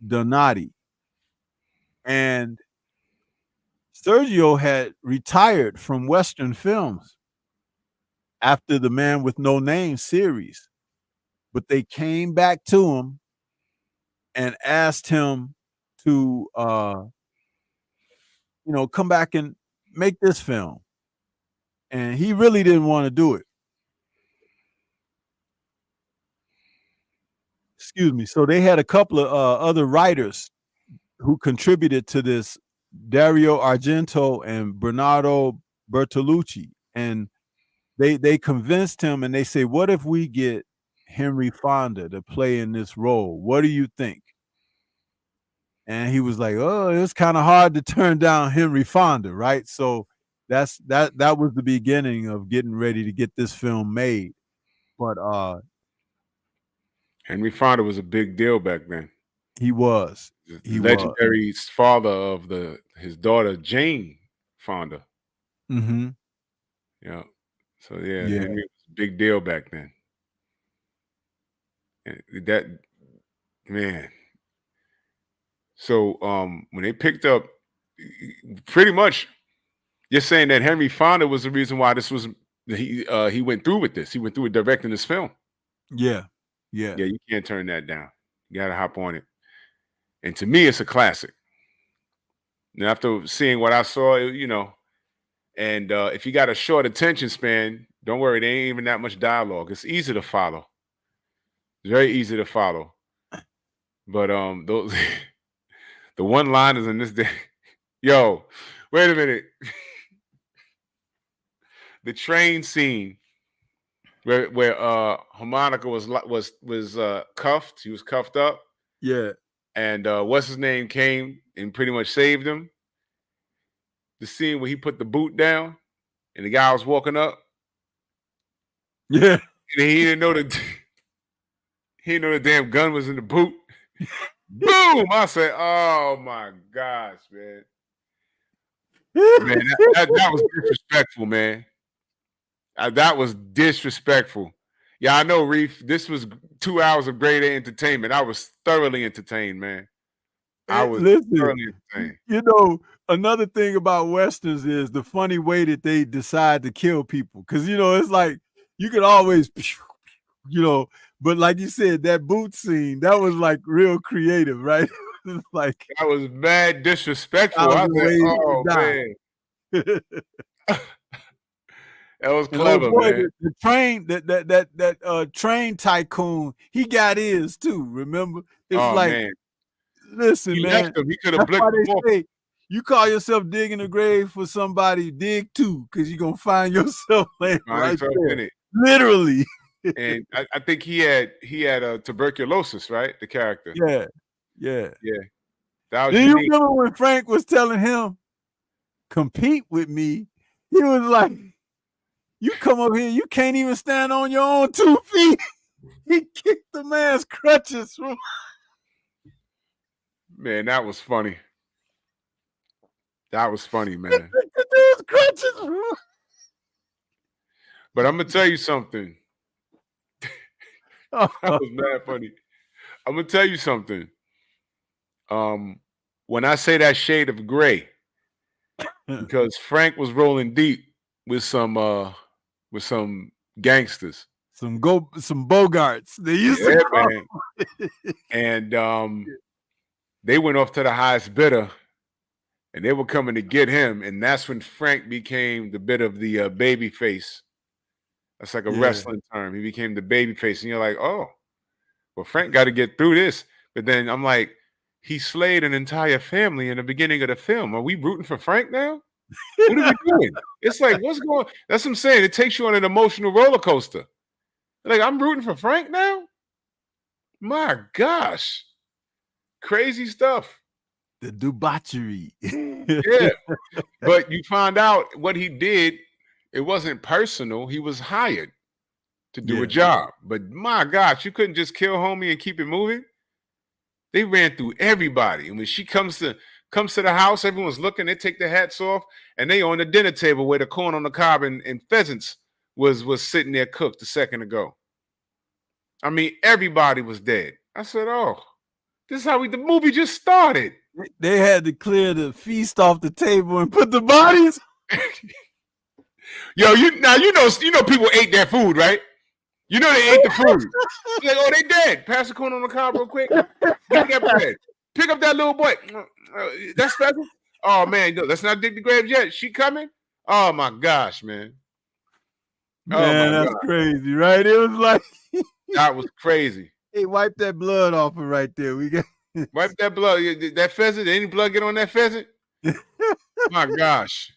Donati. And Sergio had retired from Western films after the Man with No Name series, but they came back to him and asked him to come back and make this film. And he really didn't want to do it. Excuse me. So they had a couple of other writers who contributed to this, Dario Argento and Bernardo Bertolucci. And they convinced him, and they say, what if we get Henry Fonda to play in this role? What do you think? And he was like, oh, it's kind of hard to turn down Henry Fonda, right? So that was the beginning of getting ready to get this film made. But Henry Fonda was a big deal back then. he was. The legendary father of his daughter Jane Fonda. Mm-hmm. Yeah. So Henry was a big deal back then. And that, man. So when they picked up, pretty much, you're saying that Henry Fonda was the reason why this was he went through with this. He went through with directing this film. Yeah. You can't turn that down. You gotta hop on it. And to me, it's a classic. Now, after seeing what I saw, and if you got a short attention span, don't worry, there ain't even that much dialogue. It's easy to follow. It's very easy to follow. But those the one-liners in this day. Yo, wait a minute. The train scene where Harmonica was cuffed. He was cuffed up. Yeah. And what's his name came and pretty much saved him. The scene where he put the boot down and the guy was walking up. Yeah. And he didn't know the damn gun was in the boot. Boom! I said, "Oh my gosh, man, man, that was disrespectful, man. That was disrespectful." Yeah, I know, Reef. This was 2 hours of great entertainment. I was thoroughly entertained, man. I was Listen, thoroughly entertained. you know, another thing about westerns is the funny way that they decide to kill people. Because it's like you could always, but like you said, that boot scene that was like real creative, right? It's like That was mad disrespectful. I 1,000 said, ways to "Oh die. man, that was And oh clever, boy, man." the train that train tycoon, he got his too. Remember, it's Oh like, man, listen, he left man. him. He could have That's why blicked him off. they say you call yourself digging a grave for somebody, dig too, because you're gonna find yourself laying Find right himself in there, it. literally. And I think he had tuberculosis, right? The character. Yeah. Yeah, that Do was you unique. remember when Frank was telling him compete with me? He was like, "You come up here, you can't even stand on your own 2 feet." He kicked the man's crutches from Man, that was funny. That was funny, man. the dude's crutches. But I'm gonna tell you something. That Oh, was mad funny. I'm gonna tell you something. When I say that shade of gray, because Frank was rolling deep with some gangsters. some Bogarts. They used Yeah, to call. man. And they went off to the highest bidder, and they were coming to get him. And that's when Frank became the bit of the baby face. That's like a Yeah. wrestling term. He became the baby face, and you're like, oh, well, Frank got to get through this. But then I'm like, he slayed an entire family in the beginning of the film. Are we rooting for Frank now? What are we doing? It's like, what's going on? That's what I'm saying. It takes you on an emotional roller coaster. Like, I'm rooting for Frank now? My gosh. Crazy stuff. The debauchery. Yeah. But you find out what he did, it wasn't personal. He was hired to do a job. But my gosh, you couldn't just kill homie and keep it moving. They ran through everybody. And when she comes to the house, everyone's looking, they take their hats off, and they on the dinner table where the corn on the cob and pheasants was sitting there cooked a second ago. I mean, everybody was dead. I said, oh, this is how the movie just started. They had to clear the feast off the table and put the bodies. Yo, you know people ate their food, right? You know they ate the food. Like, oh, they dead. Pass the corn on the cob real quick. Give me that bread. Pick up that little boy. That's pheasant. Oh man, let's not dig the grave yet. She coming? Oh my gosh, man. Man, that's crazy, right? It was like that was crazy. Hey, wipe that blood off her right there. We got wipe that blood. That pheasant. Any blood get on that pheasant? My gosh.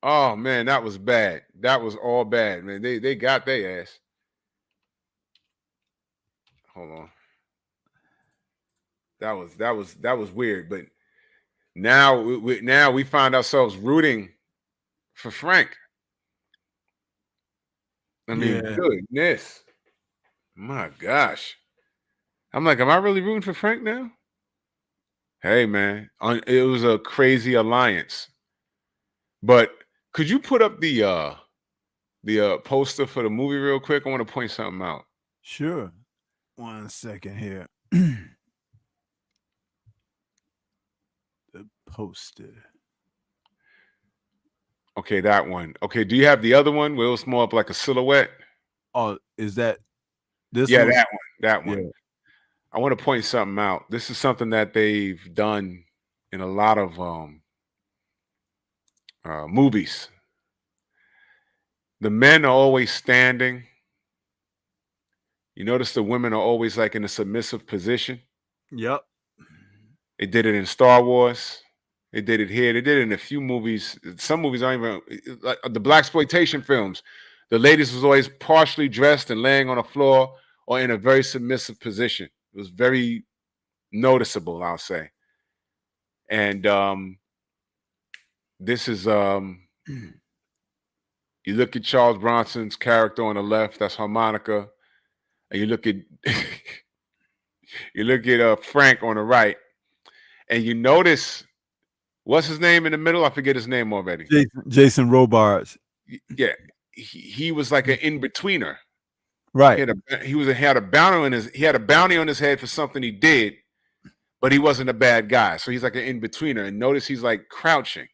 Oh man, that was bad. That was all bad, man. They got their ass. Hold on. That was weird, but now we find ourselves rooting for Frank. I mean, goodness. My gosh. I'm like, am I really rooting for Frank now? Hey man, it was a crazy alliance. But could you put up the poster for the movie real quick? I want to point something out. Sure. 1 second here. The poster. Okay, that one. Okay, do you have the other one where it was more up like a silhouette? Oh, is that this one? one? That one. Yeah. I want to point something out. This is something that they've done in a lot of movies. The men are always standing. You notice the women are always like in a submissive position. Yep. They did it in Star Wars. They did it here. They did it in a few movies. Some movies aren't even like the blaxploitation films. The ladies was always partially dressed and laying on the floor or in a very submissive position. It was very noticeable, I'll say. And this is you look at Charles Bronson's character on the left, that's harmonica. And you look at You look at Frank on the right, and you notice what's his name in the middle? I forget his name already. Jason Robards. Yeah, he was like an in-betweener. Right. Had a bounty on his head for something he did, but he wasn't a bad guy. So he's like an in-betweener. And notice he's like crouching.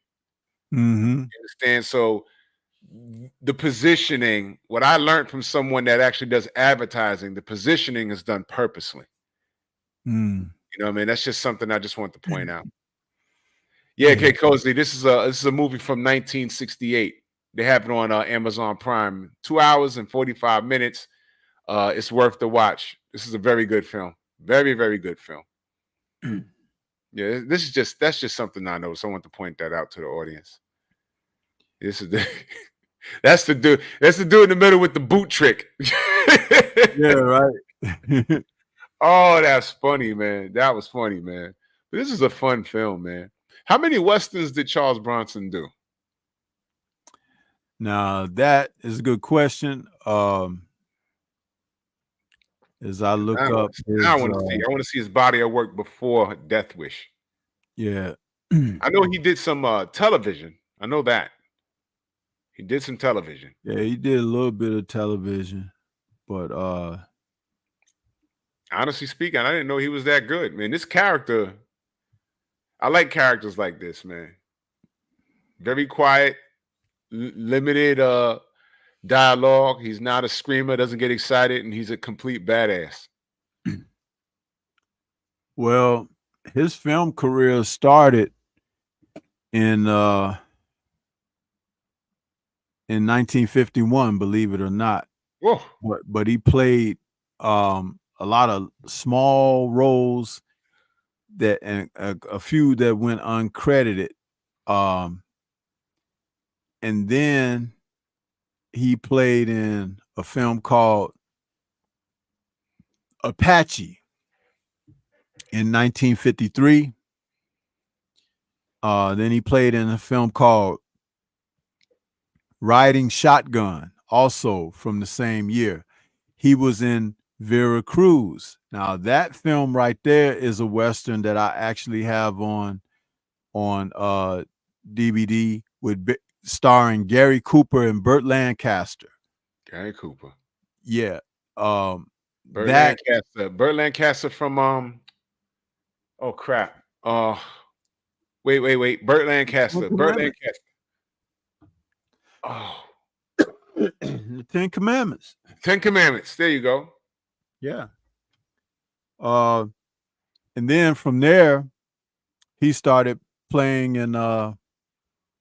Mm-hmm. You understand? So the positioning, what I learned from someone that actually does advertising, the positioning is done purposely. Mm. You know what I mean? That's just something I just want to point out. Yeah, okay, Cozy. This is a movie from 1968. They have it on Amazon Prime. 2 hours and 45 minutes. It's worth the watch. This is a very good film. Very, very good film. Yeah, that's just something I know. So I want to point that out to the audience. This is that's the dude. That's the dude in the middle with the boot trick. Yeah, right. Oh, that's funny, man. That was funny, man. But this is a fun film, man. How many westerns did Charles Bronson do? Now that is a good question. As I look up, I want to see his body of work before Death Wish. Yeah, I know he did some television. I know that he did some television. Yeah, he did a little bit of television, but honestly speaking, I didn't know he was that good, man. This character, I like characters like this, man. Very quiet, limited dialogue. He's not a screamer, doesn't get excited, and he's a complete badass. Well, his film career started in 1951, believe it or not. Whoa. But he played a lot of small roles that, and a few that went uncredited. And then he played in a film called Apache in 1953. Then he played in a film called Riding Shotgun, also from the same year. He was in Veracruz. Now that film right there is a Western that I actually have on DVD with starring Gary Cooper and Burt Lancaster. Gary Cooper. Yeah. Burt Lancaster. Burt Lancaster from oh crap. Wait. Burt Lancaster. Burt Lancaster. Oh. The Ten Commandments. 10 Commandments. There you go. Yeah. And then from there, he started playing in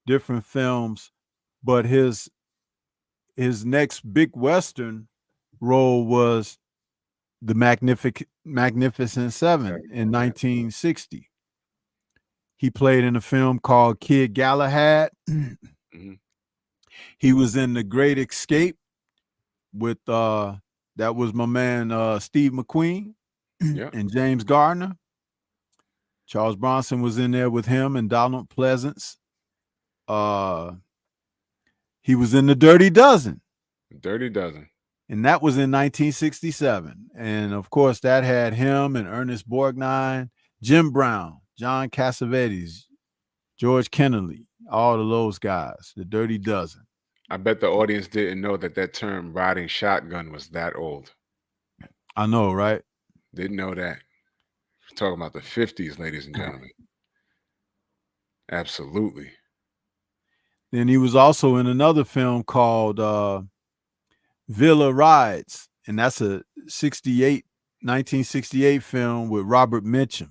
different films, but his next big Western role was the Magnificent Seven in 1960. He played in a film called Kid Galahad. Mm-hmm. He was in The Great Escape with that was my man Steve McQueen and James Gardner. Charles Bronson was in there with him and Donald Pleasance. He was in The Dirty Dozen. Dirty Dozen. And that was in 1967. And of course, that had him and Ernest Borgnine, Jim Brown, John Cassavetes, George Kennelly, all of those guys, The Dirty Dozen. I bet the audience didn't know that term riding shotgun was that old. I know, right? Didn't know that. We're talking about the 50s, ladies and gentlemen. Absolutely. Then he was also in another film called Villa Rides, and that's a 1968 film with Robert Mitchum.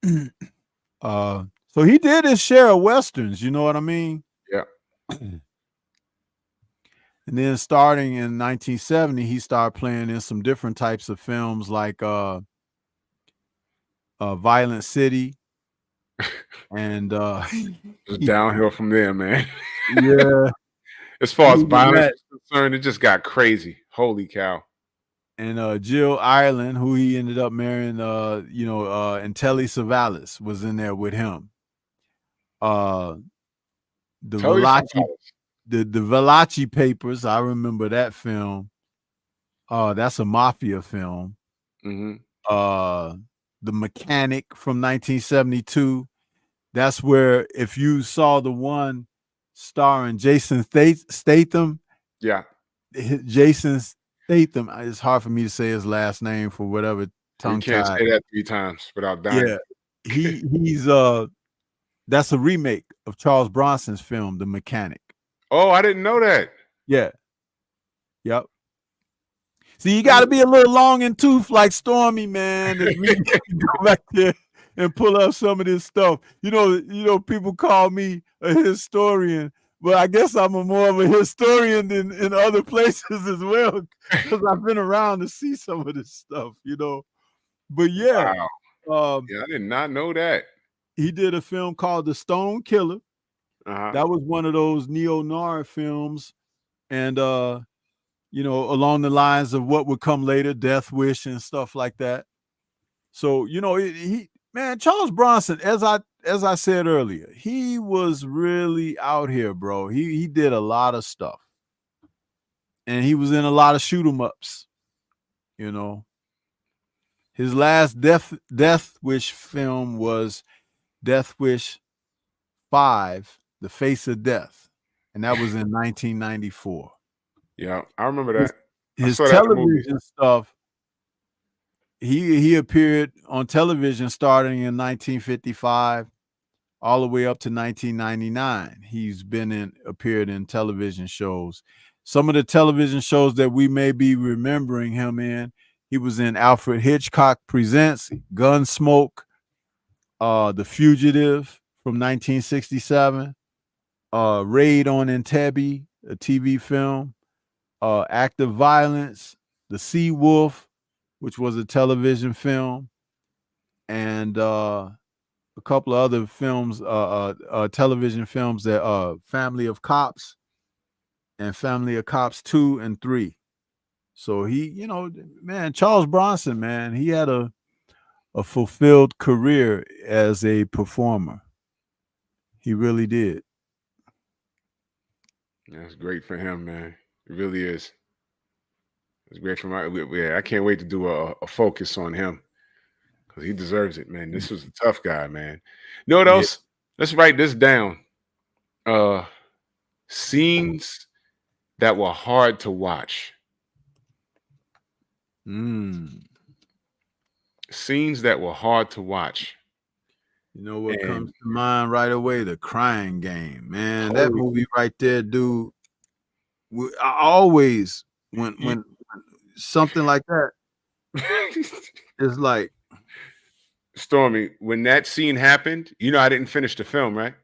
So he did his share of Westerns, you know what I mean? Yeah. And then starting in 1970, he started playing in some different types of films like Violent City. And it was downhill from there, man. Yeah. As far as violence is concerned, it just got crazy. Holy cow. And Jill Ireland, who he ended up marrying, and Telly Savalas was in there with him. The Valachi Papers, I remember that film. That's a mafia film. Mm-hmm. The Mechanic from 1972. That's where, if you saw the one starring Jason Statham, Yeah. Jason Statham, it's hard for me to say his last name for whatever You tongue can't tied. say that 3 times without dying. Yeah, he's that's a remake of Charles Bronson's film, The Mechanic. Oh, I didn't know that. Yeah. Yep. See, you got to be a little long in tooth like Stormy, man, to really go back there and pull up some of this stuff. You know, people call me a historian, but I guess I'm more of a historian than in other places as well, because I've been around to see some of this stuff, you know. But yeah, Wow. Yeah, I did not know that. he did a film called The Stone Killer. Uh-huh. That was one of those neo-noir films, and you know, along the lines of what would come later, Death Wish and stuff like that. So, you know, man, Charles Bronson, as I said earlier, he was really out here, bro. He did a lot of stuff, and he was in a lot of shoot 'em ups. You know, his last Death Wish film was Death Wish 5: The Face of Death, and that was in 1994. Yeah, I remember that. His I saw that in the movie. television stuff. He appeared on television starting in 1955 all the way up to 1999. He's appeared in television shows. Some of the television shows that we may be remembering him in, he was in Alfred Hitchcock Presents, Gunsmoke, The Fugitive from 1967, Raid on Entebbe, a TV film, Act of Violence, The Sea Wolf, which was a television film, and a couple of other films, television films, that Family of Cops and Family of Cops 2 and 3. So he, you know, man, Charles Bronson, man, he had a fulfilled career as a performer. He really did. That's great for him, man. It really is. It's great for yeah, I can't wait to do a focus on him, because he deserves it, man. This was a tough guy, man. You know what else? Let's write this down. Scenes that were hard to watch. Scenes that were hard to watch. You know what comes to mind right away? The Crying Game, man. That movie right there, dude. I always, when something like that, it's like, Stormy, when that scene happened, you know, I didn't finish the film, right?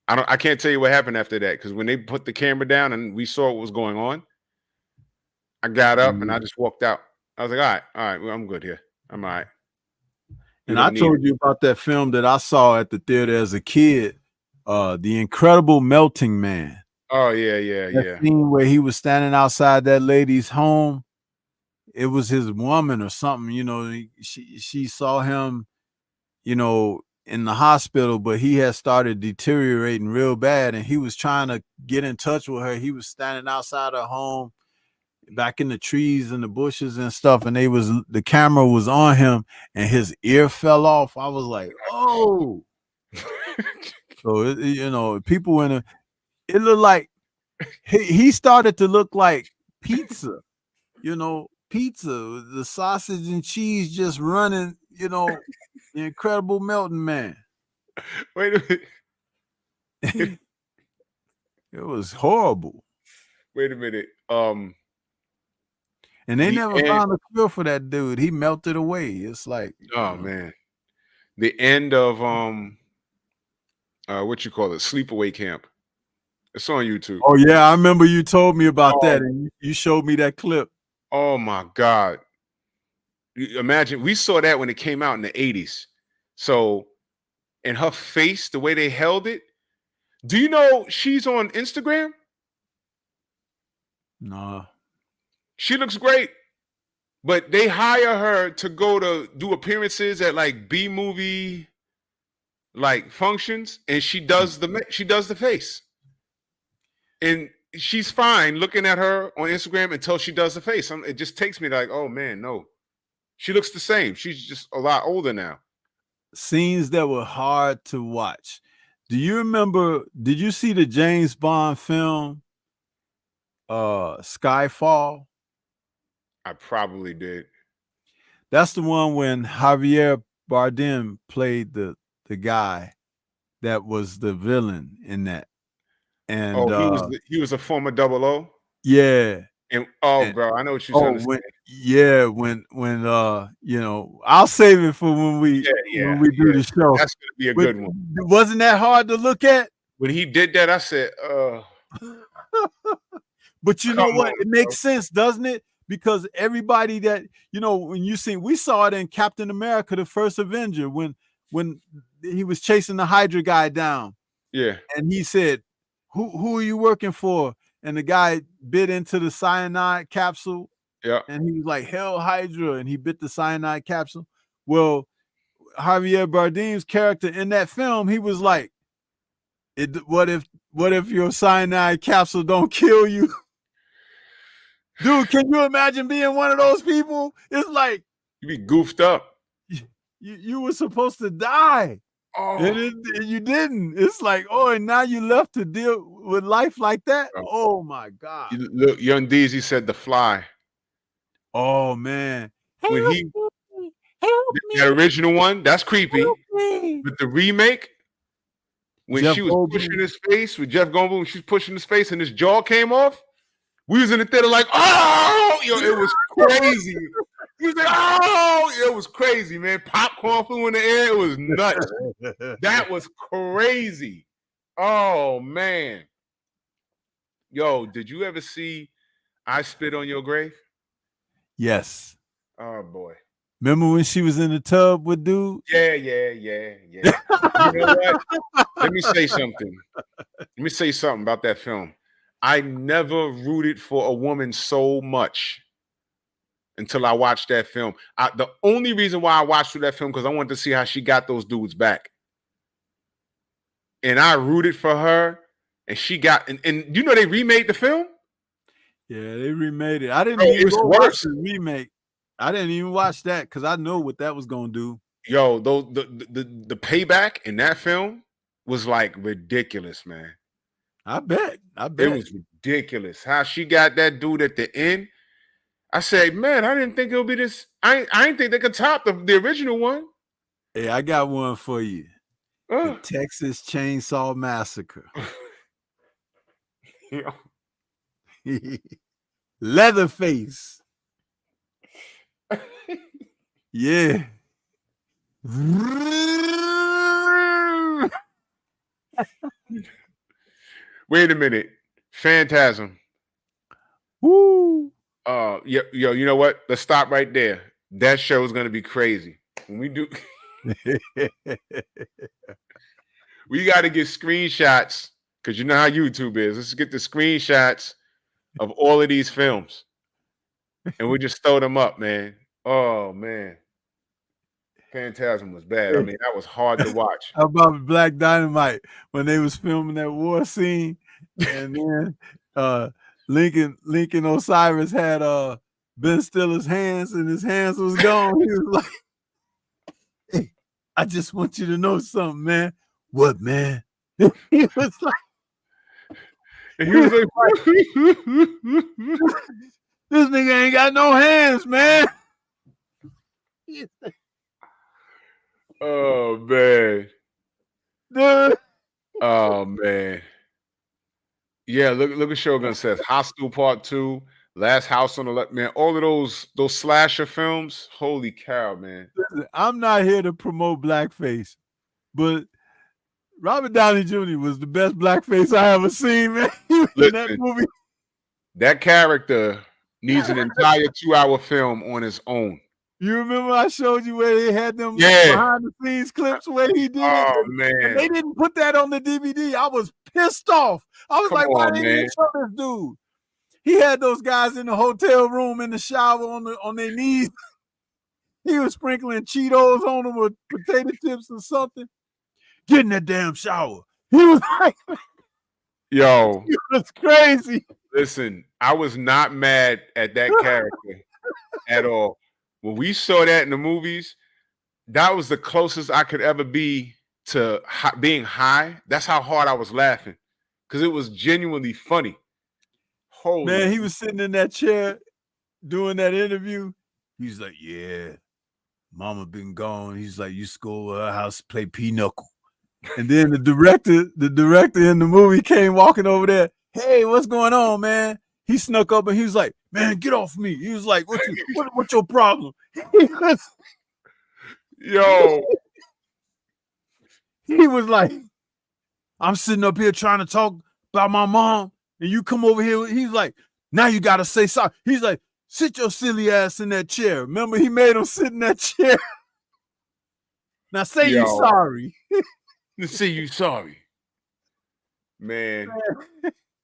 I can't tell you what happened after that, because when they put the camera down and we saw what was going on, I got up and I just walked out. I was like, all right, well, I'm good here. I'm all right. And I told you about that film that I saw at the theater as a kid, The Incredible Melting Man. Oh, yeah. That scene where he was standing outside that lady's home. It was his woman or something, you know. She saw him, you know, in the hospital, but he had started deteriorating real bad, and he was trying to get in touch with her. He was standing outside her home, back in the trees and the bushes and stuff, and the camera was on him, and his ear fell off. I was like, oh. So you know, people it looked like he started to look like pizza, you know, the sausage and cheese just running, you know, the Incredible Melting Man. Wait a minute. It was horrible. Wait a minute. And they never found a cure for that dude. He melted away. It's like, oh man, the end of what you call it, Sleepaway Camp. It's on YouTube. Oh yeah, I remember you told me about that, and you showed me that clip. Oh my God! Imagine, we saw that when it came out in the 80s. So, and her face, the way they held it. Do you know she's on Instagram? No. She looks great, but they hire her to go to do appearances at like B-movie like functions, and she does the face, and she's fine looking at her on Instagram until she does the face. It just takes me like, oh man, no, She looks the same. She's just a lot older now. Scenes that were hard to watch. Do you remember? Did you see the James Bond film, Skyfall? I probably did. That's the one when Javier Bardem played the guy that was the villain in that. And he was a former 00? yeah. And and, bro, I know what you're trying to say. When you know, I'll save it for when we do the show. That's gonna be a good one. Wasn't that hard to look at? When he did that, I said, But you know what? It makes sense, doesn't it? Because everybody that, you know, when we saw it in Captain America, the First Avenger, when he was chasing the Hydra guy down. Yeah. And he said, Who are you working for? And the guy bit into the cyanide capsule. Yeah. And he was like, Hell Hydra. And he bit the cyanide capsule. Well, Javier Bardem's character in that film, he was like, what if your cyanide capsule don't kill you? Dude, can you imagine being one of those people? It's like you be goofed up. You were supposed to die. And you didn't. It's like, and now you left to deal with life like that. Oh my God. Look, Young Deezy said The Fly. Oh man. When that original one, that's creepy. But the remake, when Jeff she was Goldblum. Pushing his face with Jeff Goldblum, when she was pushing his face and his jaw came off, we was in the theater like, it was crazy. He was like, it was crazy, man. Popcorn flew in the air. It was nuts. That was crazy. Oh, man. Yo, did you ever see I Spit on Your Grave? Yes. Oh, boy. Remember when she was in the tub with dude? Yeah. You know what? Let me say something about that film. I never rooted for a woman so much until I watched that film. The only reason why I watched that film because I wanted to see how she got those dudes back. And I rooted for her, and she got and you know they remade the film? Yeah, they remade it. I didn't even watch the remake. I didn't even watch that because I know what that was gonna do. Yo, the payback in that film was like ridiculous, man. I bet. It was ridiculous. How she got that dude at the end. I said, man, I didn't think it would be this. I didn't think they could top the original one. Hey, I got one for you. The Texas Chainsaw Massacre. Leatherface. Yeah. Wait a minute. Phantasm. Woo. Yo, you know what? Let's stop right there. That show is gonna be crazy. When we do we gotta get screenshots because you know how YouTube is. Let's get the screenshots of all of these films. And we just throw them up, man. Oh man. Phantasm was bad. I mean, that was hard to watch. How about Black Dynamite when they was filming that war scene, and then Lincoln Osiris had Ben Stiller's hands, and his hands was gone. He was like, "Hey, I just want you to know something, man." What, man? He was like, and he was like, "This nigga ain't got no hands, man." Oh man. Dude. Oh man. Yeah, look at Shogun says Hostel Part 2, Last House on the Left. Man, all of those slasher films. Holy cow, man. Listen, I'm not here to promote blackface, but Robert Downey Jr. was the best blackface I ever seen, man. In that movie. That character needs an entire 2-hour film on its own. You remember I showed you where they had them behind the scenes clips where he did it? Oh, man. And they didn't put that on the DVD. I was pissed off. I was like, why didn't you show this dude? He had those guys in the hotel room in the shower on their knees. He was sprinkling Cheetos on them with potato chips or something. Get in that damn shower. He was like, yo, it was crazy. Listen, I was not mad at that character at all. when we saw that in the movies, that was the closest I could ever be to being high. That's how hard I was laughing, because it was genuinely funny. Holy man, he was sitting in that chair doing that interview. He's like, yeah, mama been gone. He's like, used to go to her house, play pinochle. And then the director in the movie came walking over there. Hey, what's going on, man? He snuck up and he was like, man, get off me. He was like, what's your problem? Yo. He was like, I'm sitting up here trying to talk about my mom, and you come over here. He's like, now you got to say sorry. He's like, sit your silly ass in that chair. Remember, he made him sit in that chair. Now say you sorry. Let's say you sorry. Man,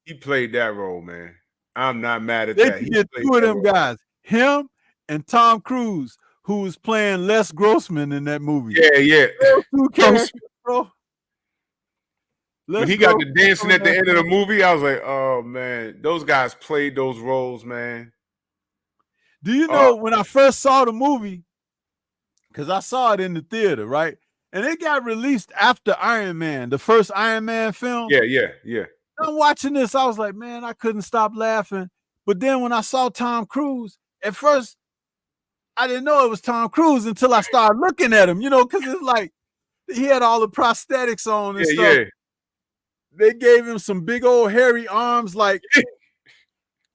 he played that role, man. I'm not mad at that. They did two of them guys, him and Tom Cruise, who was playing Les Grossman in that movie. Yeah. Those two characters, bro. When he got to dancing at the end of the movie, I was like, oh, man. Those guys played those roles, man. Do you know when I first saw the movie, because I saw it in the theater, right? And it got released after Iron Man, the first Iron Man film. Yeah. I'm watching this. I was like, man, I couldn't stop laughing. But then when I saw Tom Cruise, at first, I didn't know it was Tom Cruise until I started looking at him, because it's like he had all the prosthetics on and stuff. Yeah. They gave him some big old hairy arms. Like,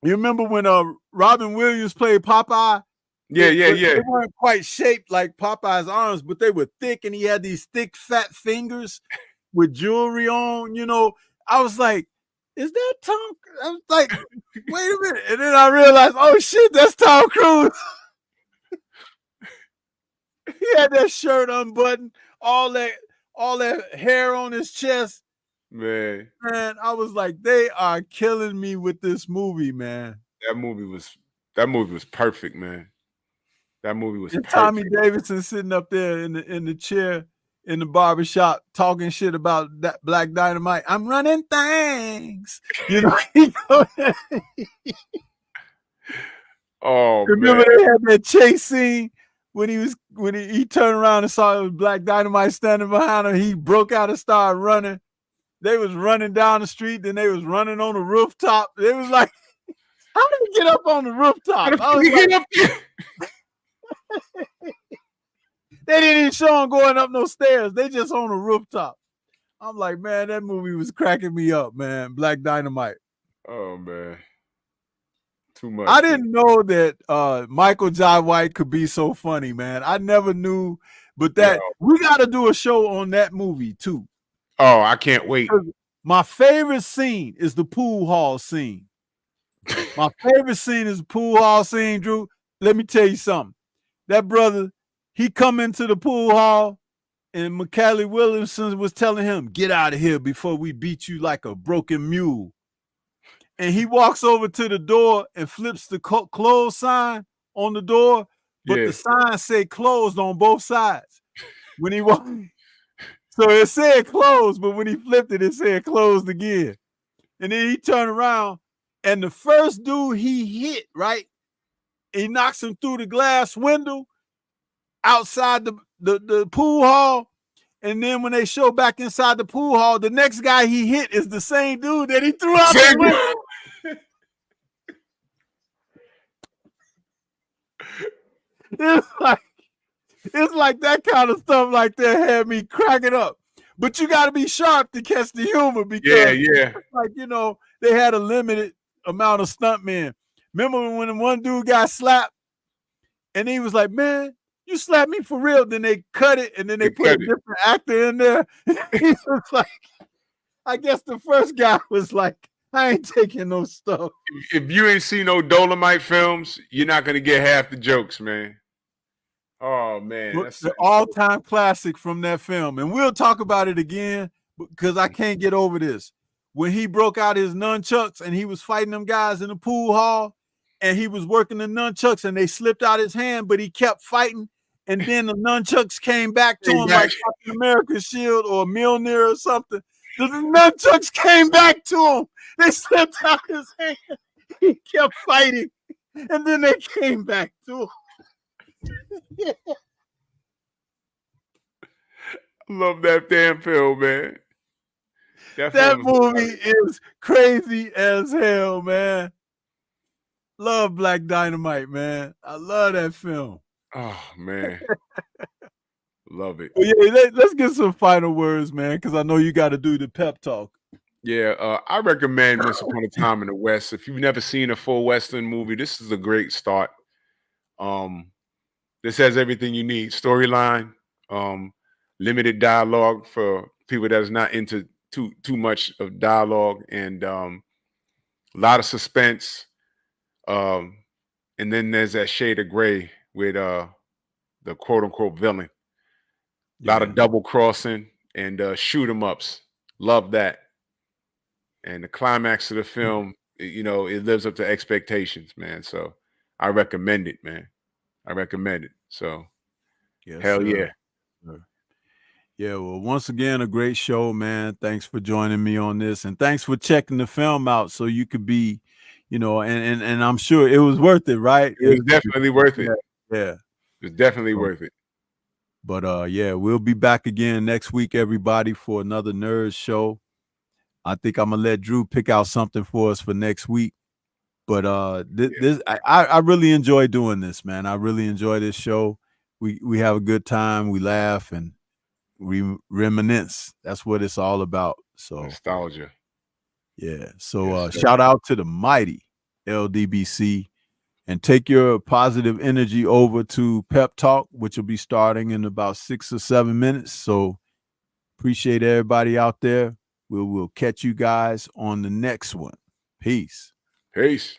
you remember when Robin Williams played Popeye? Yeah. They weren't quite shaped like Popeye's arms, but they were thick, and he had these thick, fat fingers with jewelry on. I was like, is that Tom? I was like, wait a minute. And then I realized, oh shit, that's Tom Cruise. He had that shirt unbuttoned, all that hair on his chest. Man, I was like, they are killing me with this movie, man. That movie was perfect, man. That movie was perfect. Tommy Davidson sitting up there in the chair in the barbershop talking shit about that Black Dynamite. I'm running things. Oh, remember they had that chase scene when he turned around and saw it was Black Dynamite standing behind him. He broke out and started running. They was running down the street, then they was running on the rooftop. They was like, how did he get up on the rooftop? I was like, they didn't even show him going up no stairs. They just on the rooftop. I'm like, man, that movie was cracking me up, man. Black Dynamite. Oh, man. Too much. I didn't know that Michael Jai White could be so funny, man. I never knew, but we got to do a show on that movie, too. Oh, I can't wait. My favorite scene is the pool hall scene. My favorite scene is the pool hall scene, Drew. Let me tell you something. That brother, he come into the pool hall, and McCallie Williamson was telling him, get out of here before we beat you like a broken mule. And he walks over to the door and flips the closed sign on the door, but the sign said closed on both sides. When he walked, so it said closed, but when he flipped it, it said closed again. And then he turned around, and the first dude he hit, right? He knocks him through the glass window outside the pool hall. And then when they show back inside the pool hall, the next guy he hit is the same dude that he threw out the window. It's like that kind of stuff like that had me cracking up. But you got to be sharp to catch the humor because, like, they had a limited amount of stuntmen. Remember when one dude got slapped and he was like, man, you slapped me for real. Then they cut it and then they put a different actor in there. He was like, I guess the first guy was like, I ain't taking no stuff. If you ain't seen no Dolomite films, you're not going to get half the jokes, man. Oh, man. That's the all-time classic from that film. And we'll talk about it again because I can't get over this. When he broke out his nunchucks and he was fighting them guys in the pool hall and he was working the nunchucks and they slipped out his hand, but he kept fighting. And then the nunchucks came back to him like Captain America's shield or Mjolnir or something. The nunchucks came back to him. They slipped out his hand. He kept fighting. And then they came back to him. Love that damn film, man. That That film is movie hilarious. is crazy as hell, man. Love Black Dynamite, man. I love that film. Oh man, love it. Well, yeah, let's get some final words, man, because I know you got to do the pep talk. Yeah, I recommend Once Upon a Time in the West. If you've never seen a full Western movie, this is a great start. This has everything you need: storyline, limited dialogue for people that's not into too much of dialogue, and a lot of suspense. Um, and then there's that shade of gray with the quote unquote villain. A lot of double crossing and shoot 'em ups. Love that. And the climax of the film, you know, it lives up to expectations, man. So I recommend it, man. I recommend it. So Yes, hell sir. yeah. Yeah, well, once again, a great show, man. Thanks for joining me on this, and thanks for checking the film out so you could be, you know, and I'm sure it was worth it, right? It was definitely worth it. Yeah. It was definitely So, worth it. but yeah, we'll be back again next week, everybody, for another Nerds show. I think I'm gonna let Drew pick out something for us for next week. But I really enjoy doing this, man. I really enjoy this show. We have a good time, we laugh and reminisce. That's what it's all about. So Nostalgia. yeah. So Yes, sir. shout out to the mighty LDBC, and take your positive energy over to Pep Talk, which will be starting in about 6 or 7 minutes. So appreciate everybody out there. We'll catch you guys on the next one. Peace. Peace.